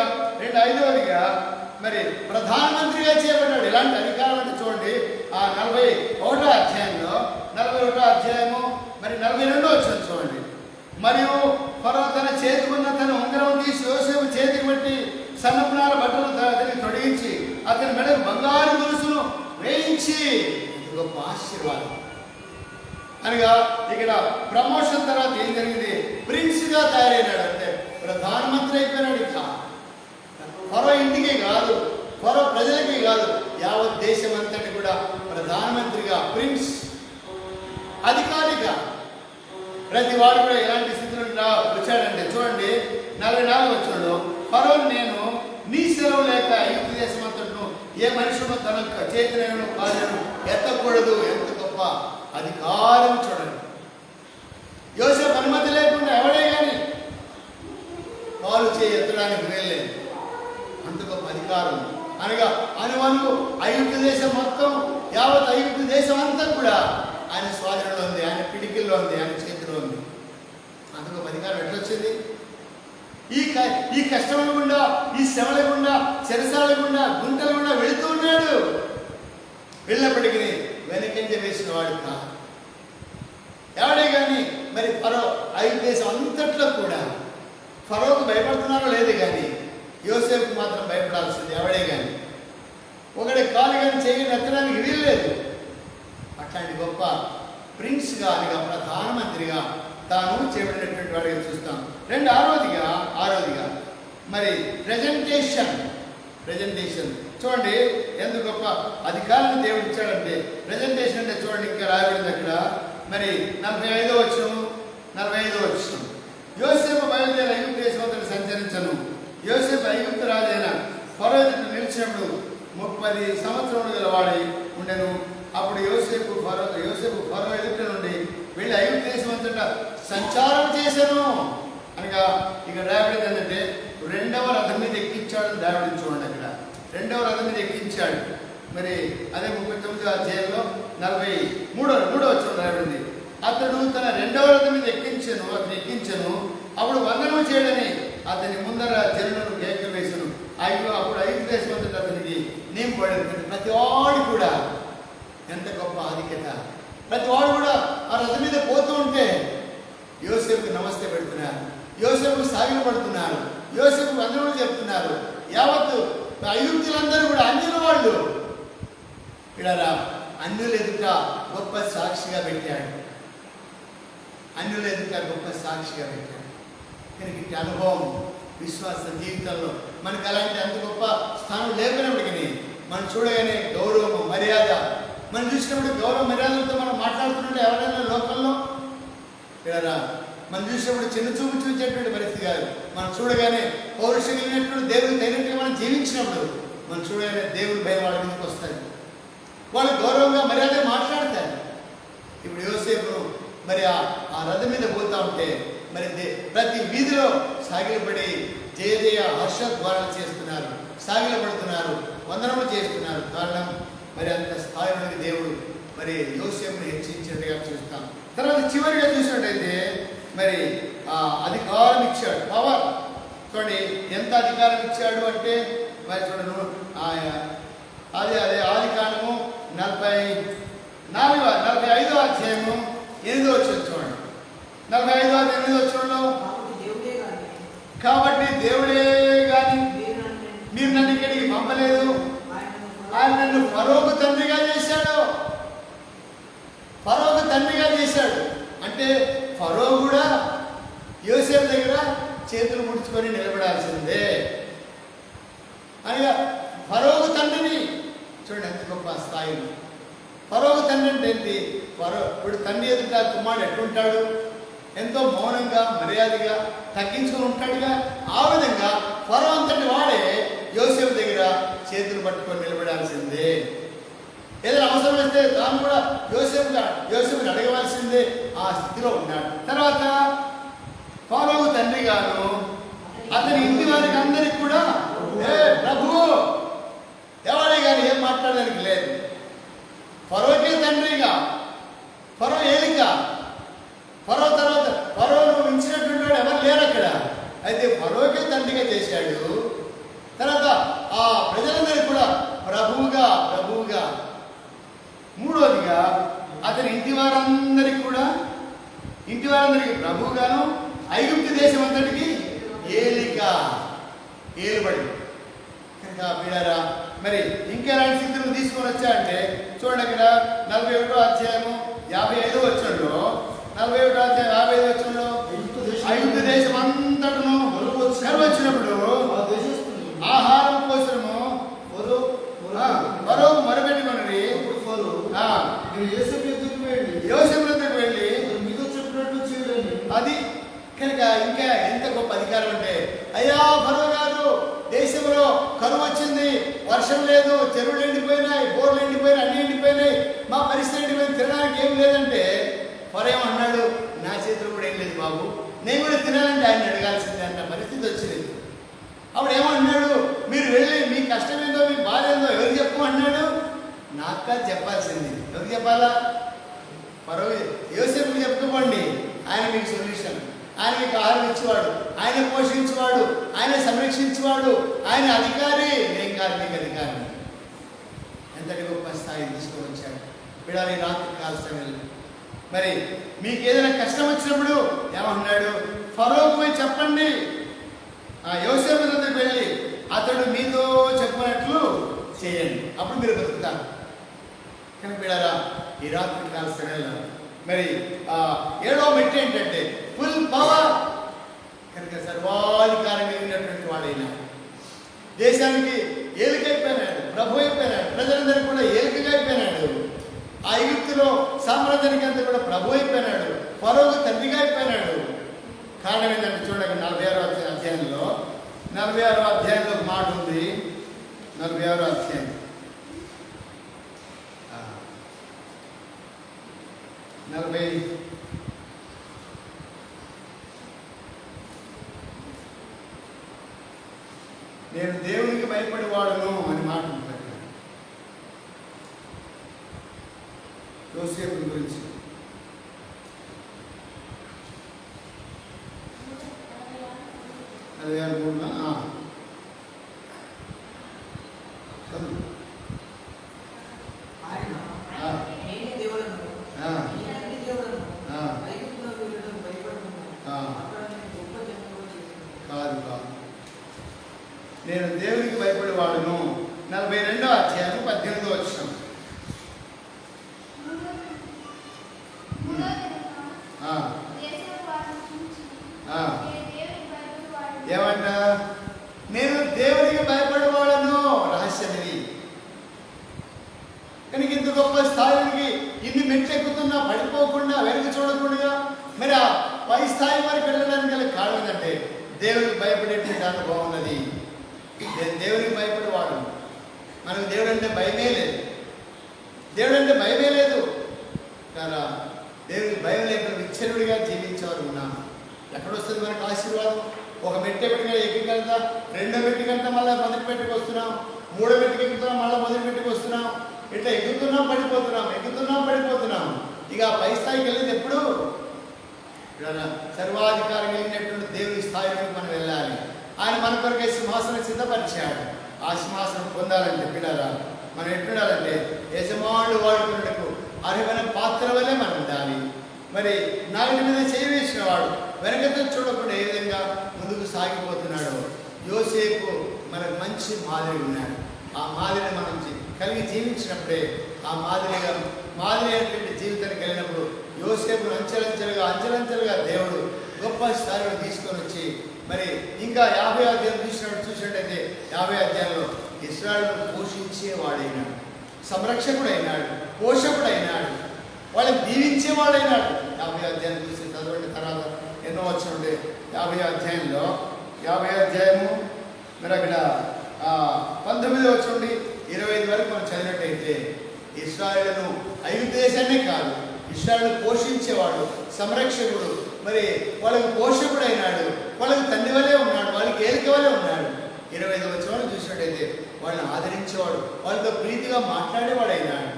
మరి ప్రధానమంత్రిగా చేయబడ్డాడు. ఇలాంటి అధికారం అంటే చూడండి, ఆ 41వ అధ్యాయంలో 41వ అధ్యాయము మరి 42వ వచనం చూడండి. మరియు ఫరో తన చేతికున్న తన ఉంగరం తీసి యోసేపు చేతికి పెట్టి సన్నపునాల బట్టలు అతనికి తొడిగించి అతని మెడ బంగారు గొలుసును వేయించి, గొప్ప ఆశీర్వాదం. అనగా ఇక్కడ ప్రమోషన్ తర్వాత ఏం జరిగింది? ప్రిన్స్గా తయారైనాడు. అంటే ప్రధానమంత్రి అయిపోయినాడు. ఇక ఫరో ఇంటికే కాదు, ఫరో ప్రజలకే కాదు, యావత్ దేశం అంతటి కూడా ప్రధానమంత్రిగా, ప్రిన్స్, అధికారిగా ప్రతి వాడు కూడా ఎలాంటి స్థితిలో వచ్చాడంటే చూడండి 44 వచనంలో, ఫరో నేను నీ సెలవు లేక ఐగుప్తు దేశం అంతటను ఏ మనుషుడు తన చేతినైనా కాళ్ళను ఎత్తకూడదు. ఎంత గొప్ప అధికారం చూడండి. యోసేపు అనుమతి లేకుండా ఎవడే కానీ కాలు ఎత్తడానికి వెళ్ళలేదు. అంత గొప్ప అధికారం. అనగా అనువను ఐగుప్తు దేశం మొత్తం, యావత్ ఐగుప్తు దేశం అంతా కూడా ఆయన స్వాధీనంలో ఉంది, ఆయన పిడికిల్లో ఉంది, ఆయన చేతిలో ఉంది. అంత గొప్ప అధికారం ఎట్లొచ్చింది? ఈ కష్టం గుండా, ఈ శ్రమల గుండా, చెరసాల గుండా, గుంటల గుండా వెళుతూ ఉన్నాడు. వెళ్ళినప్పటికీ వెనకంజ వేసిన వాడు కాదు ఎవడే కానీ. మరి ఫరో ఐగుప్తు దేశం అంతట్లో కూడా ఫరోకు భయపడుతున్నారో లేదు కానీ యోసేపుకు మాత్రం భయపడాల్సింది ఎవడే కానీ. ఒకటి కాలు కానీ చేయని ఎత్తడానికి వీల్లేదు. అట్లాంటి గొప్ప ప్రిన్స్గా, అనగా ప్రధానమంత్రిగా తాను చేయబడినటువంటి వాడిగా చూస్తాం. ఆరోదిగా మరి ప్రెజెంటేషన్ చూడండి, ఎంత గొప్ప అధికారాన్ని దేవుడు ఇచ్చాడంటే. ప్రెజెంటేషన్ అంటే చూడండి, ఇంకా రాయబడింది అక్కడ మరి 45వ వచనం. యోసేపు బయలుదేరి ఐగుప్తు దేశమంతట సంచరించను. యోసేపు ఐగుప్తు రాజైన ఫరో ఎదుట నిలిచినప్పుడు 30 సంవత్సరములు గలవాడై ఉండెను. అప్పుడు యోసేపు ఫరో ఎదుట నుండి వెళ్ళి ఐగుప్తు దేశమంతట సంచారం చేశాను. అనగా ఇక రాయబడింది ఏంటంటే 2వ రథం మీద ఎక్కించాడు. రాయబడింది చూడండి, అక్కడ 2వ రథం మీద ఎక్కించాడు. మరి అదే 39వ అధ్యాయంలో 43వ వచనం రాయబడింది. అతడు తన 2వ రథం మీద ఎక్కించను. అప్పుడు వందనం చేయడని అతని ముందర జనులను కేకలు వేసను. అప్పుడు ఐగుప్తు దేశం అంతటా అతనికి నింపబడింది. ప్రతి వాడు కూడా ఎంత గొప్ప ఆధిక్యత! ప్రతి వాడు కూడా ఆ రథం మీద పోతూ ఉంటే యోసేపుకి నమస్తే పెడుతున్నారు, యోసేపుకు సాగిలు పడుతున్నారు, యోసేపు వందనములు చెప్తున్నారు. యావత్తు ఐగుప్తులందరూ కూడా అన్యుల వాళ్ళు ఇలారా అన్యుల ఎదుట గొప్ప సాక్షిగా పెట్టాడు. కనుక ఇట్టి అనుభవం విశ్వాస జీవితంలో మనకు అలాంటి అంత గొప్ప స్థానం లేకపోయినప్పటికీ మనం చూడగానే గౌరవము, మర్యాద, మనం చూసినప్పుడు గౌరవ మర్యాదలతో మనం మాట్లాడుతుంటే ఎవరైనా లోకంలో ఇలా మనం చూసినప్పుడు చిన్న చూపు చూసేటువంటి పరిస్థితి కాదు. మనం చూడగానే పౌరుషమైనటువంటి దేవుడికి తగినట్టుగా మనం జీవించినప్పుడు మనం చూడగానే దేవుడి భయం వాళ్ళ మీదకి వస్తుంది. వాళ్ళు గౌరవంగా మర్యాద మాట్లాడతారు. ఇప్పుడు యోసేపు మరి ఆ రథం మీద పోతా ఉంటే మరి ప్రతి వీధిలో సాగిలపడి జయ హర్షధ్వారాలు చేస్తున్నారు, సాగిలపడుతున్నారు, వందనములు చేస్తున్నారు. కారణం మరి అంత స్థాయిలోని దేవుడు మరి యోసేపుని హెచ్చించినట్టుగా చూస్తాం. తర్వాత చివరిగా చూసినట్టయితే మరి అధికారం ఇచ్చాడు, పవర్. చూడండి ఎంత అధికారం ఇచ్చాడు అంటే మరి చూడండి, అదే ఆదికాండము 45వ అధ్యాయము 8వ వచనం చూడండి. 45వ అధ్యాయం 8వ వచనంలో, కాబట్టి దేవుడే కానీ మీరు నన్ను ఇక్కడికి పంపలేదు, ఆయన నన్ను ఫరోకు తండ్రిగా చేశాడు. అంటే ఫరో కూడా యోసేపు దగ్గర చేతులు ముడుచుకొని నిలబడాల్సిందే. అనగా ఫరోకు తండ్రిని చూడండి ఎంత గొప్ప స్థాయిలో. ఫరోకు తండ్రి అంటే ఏంటి? ఇప్పుడు తండ్రి ఎదుట కుమారుడు ఎట్లుంటాడు? ఎంతో మౌనంగా మర్యాదగా తగ్గించుకుని ఉంటాడుగా. ఆ విధంగా ఫరో అంతటి వాడే యోసేపు దగ్గర చేతులు పట్టుకొని నిలబడాల్సిందే. ఏదైనా అవసరం వస్తే తాను కూడా యోసేపుని అడగవలసిందే. ఆ స్థితిలో ఉన్నాడు. తర్వాత ఫరోకు తండ్రి గారు అతని ఇంటి వారికి అందరికి కూడా ప్రభువు ఎవడే కానీ ఏం మాట్లాడడానికి లేదు. ఫరోకే తండ్రిగా, ఫరో ఏలిక, ఫరో తర్వాత ఫరోను మించినటువంటి వాడు ఎవరు లేరు అక్కడ. అయితే ఫరోకే తండ్రిగా చేశాడు. తర్వాత ఆ ప్రజలందరికీ కూడా ప్రభువుగా మూడోదిగా అతని ఇంటి వారందరికీ ప్రభువుగాను ఐగుప్తు దేశం అంతటికి ఏలుబడి. కనుక పిల్లరా మరి ఇంకెలాంటి స్థితులను తీసుకొని వచ్చాయంటే చూడండి అక్కడ 41వ అధ్యాయము 55వ వచనంలో 41వ అధ్యాయం 55వ వచనంలో ఐగుప్తు దేశం అంతటను కరువు వచ్చినప్పుడు ఆహారం కోసము ఫరోకు మొరపెట్టుకుని యోసేపు దగ్గరికి వెళ్ళి అది కనుక ఇంకా ఎంత గొప్ప అధికారం అంటే, అయ్యా ఫరో గారు, దేశంలో కరువు వచ్చింది, వర్షం లేదు, చెరువులు ఎండిపోయినాయి, బోర్లు ఎండిపోయినాయి, అన్ని ఎండిపోయినాయి, మా పరిస్థితి ఎండిపోయింది, తినడానికి ఏం లేదంటే ఫరో ఏమన్నాడు, నా చేతిలో కూడా ఏం లేదు బాబు, నేను కూడా తినాలంటే ఆయన అడగాల్సిందే అన్న పరిస్థితి వచ్చింది. అప్పుడు ఏమన్నాడు, మీరు వెళ్ళి మీ కష్టం ఏందో మీ బాధ ఏందో ఎవరు చెప్పు అన్నాడు. నాకు కాదు చెప్పాల్సింది. ఎవరికి చెప్పాలా? ఫరో యోసేపుకి చెప్పుకోండి, ఆయన మీకు సొల్యూషన్. ఆయన మీకు ఆహారం ఇచ్చేవాడు, ఆయన పోషించేవాడు, ఆయన సంరక్షించేవాడు, ఆయన అధికారి, నేను కాదు మీకు అధికారి. ఎంతటి గొప్ప స్థాయి తీసుకువచ్చాడు. పిల్లలు ఈ రాత్రి కాల సమయంలో మరి మీకు ఏదైనా కష్టం వచ్చినప్పుడు ఏమన్నాడు, ఫరోకు పోయి చెప్పండి, ఆ యోసేపు దగ్గరికి వెళ్ళి అతడు మీతో చెప్పినట్లు చేయండి, అప్పుడు మీరు బతుకుతారు. కనుక పిల్లరా ఈ రాత్రి కాల సమయంలో మరి 7వ మెట్టు ఏంటంటే ఫుల్ పవర్. కనుక సర్వాధికారం కలిగినటువంటి వాడైన దేశానికి ఏలికైపోయినాడు, ప్రభు అయిపోయినాడు, ప్రజలందరికీ కూడా ఏలికగా అయిపోయినాడు. ఆ ఐగుప్తులో సామ్రాజ్యానికి అంతా కూడా ప్రభు అయిపోయినాడు, ఫరోకు తండ్రిగా అయిపోయినాడు. కారణం ఏంటంటే చూడండి 46వ అధ్యాయంలో 46వ అధ్యాయంలో ఒక మాట ఉంది. 46వ అధ్యాయం 40 నేను దేవునికి భయపడేవాడును అని మాట ఉంటుంది యోసేపు గురించి. అది 3 నేను దేవునికి భయపడేవాడును. 42వ అధ్యాయం 18వ వచనం. ఏమంట? నేను దేవునికి భయపడేవాడను. రహస్యం ఇది. కానీ ఇంత గొప్ప స్థాయికి ఇన్ని మెట్లు ఎక్కుతున్నా పడిపోకుండా వెనక్కి చూడకుండా మరి ఆ పై స్థాయి వరకు వెళ్ళడానికి గల కారణం ఏంటంటే దేవునికి భయపడేటువంటి అనుభవం ఉన్నది. నేను దేవునికి భయపడేవాడు. మనకు దేవుడు అంటే భయమే లేదు. దేవుడు అంటే భయమే లేదు కదా. దేవునికి భయం లేకుండా విచ్చరుడిగా జీవించేవారు ఉన్నాం. ఎక్కడొస్తుంది మనకు ఆశీర్వాదం? ఒక మెట్టు ఎక్కడిగా ఎక్కికెళ్తా, 2వ మెట్టుకంతా మళ్ళీ మొదటి పెట్టుకు వస్తున్నాం, 3వ మెట్టుకు ఎక్కుతున్నాం, మళ్ళీ మొదటి పెట్టుకు వస్తున్నాం. ఇట్లా ఎక్కుతున్నాం పడిపోతున్నాం. ఇక పై స్థాయికి వెళ్ళేది ఎప్పుడు? సర్వాధికారం కలిగినటువంటి దేవుని స్థాయిలోకి మనం వెళ్ళాలి. ఆయన మన కొరకై సింహాసనం సిద్ధపరిచాడు. ఆ సింహాసనం పొందాలంటే పిల్లరా మనం ఎట్లుండాలంటే యజమానుడు వాడుకున్నకు అర్హమైన పాత్ర వల్లే మనం ఉండాలి. మరి నాలుగు మీద చేయి వేసిన వాడు వెనకతో చూడకుండా ఏ విధంగా ముందుకు సాగిపోతున్నాడో యోసేపు మనకు మంచి మాదిరి ఉన్నాడు. ఆ మాదిరిని మనం కలిగి జీవించినప్పుడే ఆ మాదిరి అయినటువంటి జీవితానికి వెళ్ళినప్పుడు యోసేపును అంచెలంచెలుగా దేవుడు గొప్ప స్థాయిలో తీసుకొని వచ్చి మరి ఇంకా 50 అధ్యాయం చూసినట్టయితే 50 అధ్యాయంలో ఇశ్రాయేలును పోషించేవాడైనాడు, సంరక్షకుడైనాడు, పోషకుడైనాడు, వాళ్ళని దీవించేవాడైనాడు. 50 అధ్యాయం చూసి చదవండి. తర్వాత ఎన్నో వచ్చి 50 అధ్యాయంలో 50 అధ్యాయము మరి అక్కడ 19 వచ్చి 25 వరకు మనం చదివినట్టయితే ఇశ్రాయేలును ఐగుప్తు దేశాన్నే కాదు, ఇశ్రాయేలు పోషించేవాడు, సంరక్షకుడు, మరి వాళ్ళకి పోషకుడైనాడు, వాళ్ళకి తండ్రి వల్లే ఉన్నాడు, వాళ్ళకి ఏలిక వల్లే ఉన్నాడు. 25 వచ్చేవాడు చూసినట్టయితే వాళ్ళని ఆదరించేవాడు, వాళ్ళతో ప్రీతిగా మాట్లాడేవాడైనాడు.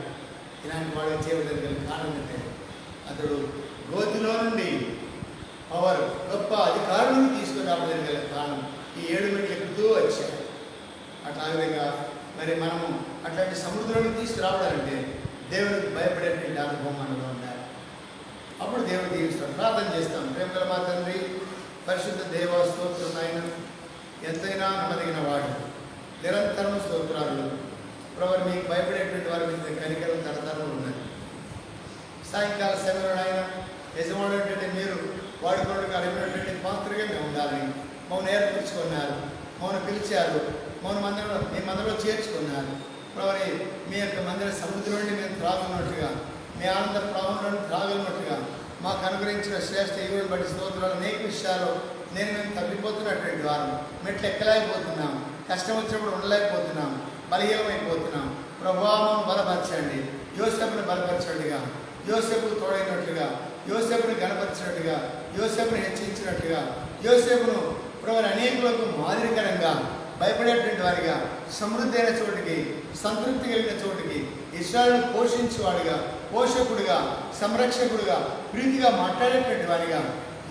ఇలాంటి వాడు చేయడానికి కారణం అంటే అతడు గోతిలో నుండి పవర్ గొప్ప అధికారులను తీసుకుని రావడానికి గల కారణం ఈ 7 మెట్లు ఎక్కుతూ వచ్చాడు. అట్లాగే మరి మనము అట్లాంటి సముద్రంలో తీసుకురావడాలంటే దేవుడికి భయపడేటువంటి అనుభవం మనలో ఉండాలి. అప్పుడు దేవుడు దీవిస్తాడు. ప్రార్థన చేస్తాం. ప్రేమగల మా తండ్రి, పరిశుద్ధ దేవ స్తోత్రం ఆయన, ఎంతైనా నమ్మదగిన వాడు, నిరంతరం స్తోత్రాలు ప్రభు. మీకు భయపడేటువంటి వారి మీద కనికరం తరతరం ఉన్నది. సాయంకాల సమయంలో ఆయన యజమానుడు మీరు వాడుకోవడానికి అడిగినటువంటి పాత్రగా మేము ఉండాలని మమ్మల్ని ఏర్పరచుకున్నారు, మమ్మల్ని పిలిచారు, మమ్మల్ని మీ మందిలో చేర్చుకున్నారు. ప్రభు మీ యొక్క మందిర సముద్రం నుండి మేము త్రాగున్నట్టుగా, మీ ఆనంద ప్రవాహంలో త్రాగున్నట్టుగా మాకు అనుగ్రహించిన శ్రేష్ఠ ఈవుని బట్టి స్తోత్రాలు. అనేక విషయాలు మేము తప్పిపోతున్నటువంటి వారు, మెట్లు ఎక్కలేకపోతున్నాం, కష్టం వచ్చినప్పుడు ఉండలేకపోతున్నాం, బలహీనమైపోతున్నాం. ప్రభావం బలపరచండి, యోసేపుని బలపరచండిగా, యోసేపుకు తోడైనట్లుగా, యోసేపుని గణపరిచినట్టుగా, యోసేపుని హెచ్చించినట్టుగా, యోసేపును ప్రభు అనేకులకు మాదిరికరంగా భయపడేటువంటి వారిగా, సమృద్ధి అయిన చోటికి, సంతృప్తి కలిగిన చోటికి, ఇశ్రాయేలును పోషించేవాడిగా, పోషకుడిగా, సంరక్షకుడిగా, ప్రీతిగా మాట్లాడేటువంటి వారిగా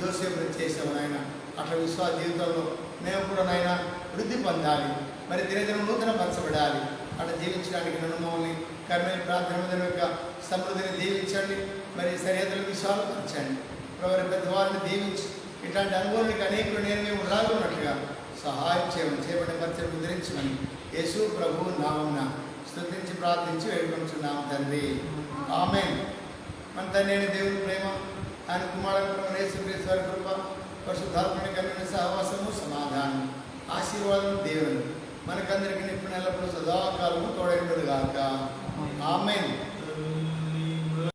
యోసేపుని చేసాము నాయన. అట్లా విశ్వాస జీవితంలో మేము కూడా నాయన వృద్ధి పొందాలి, మరి దినదినం నూతన పరచబడాలి. అట్లా జీవించడానికి నన్ను మమ్మల్ని కర్మని ప్రార్థన యొక్క సమృద్ధిని దీవించండి, మరి సరిహద్దులు విశాలపరచండి. ప్రభు పెద్దవారిని దీవించి ఇట్లాంటి అనుభవానికి అనేకులు మేము రానున్నట్లుగా సహాయం చేయబడిన పరిచయం ముద్రించమని యేసు ప్రభు నామమున స్తుతించి ప్రార్థించి వేడుకొంచున్నాము తండ్రి. ఆమేన్. మన తండ్రి అయిన దేవుని ప్రేమ, ఆయన కుమారుడు యేసుక్రీస్తు వారి కృప, పరిశుద్ధాత్మని కలిగిన సహవాసము, సమాధానం, ఆశీర్వాదం, దేవుని మనకందరికీ ఇప్పుడు ఎల్లప్పుడూ సదాకాలము తోడైనగాక. ఆమేన్.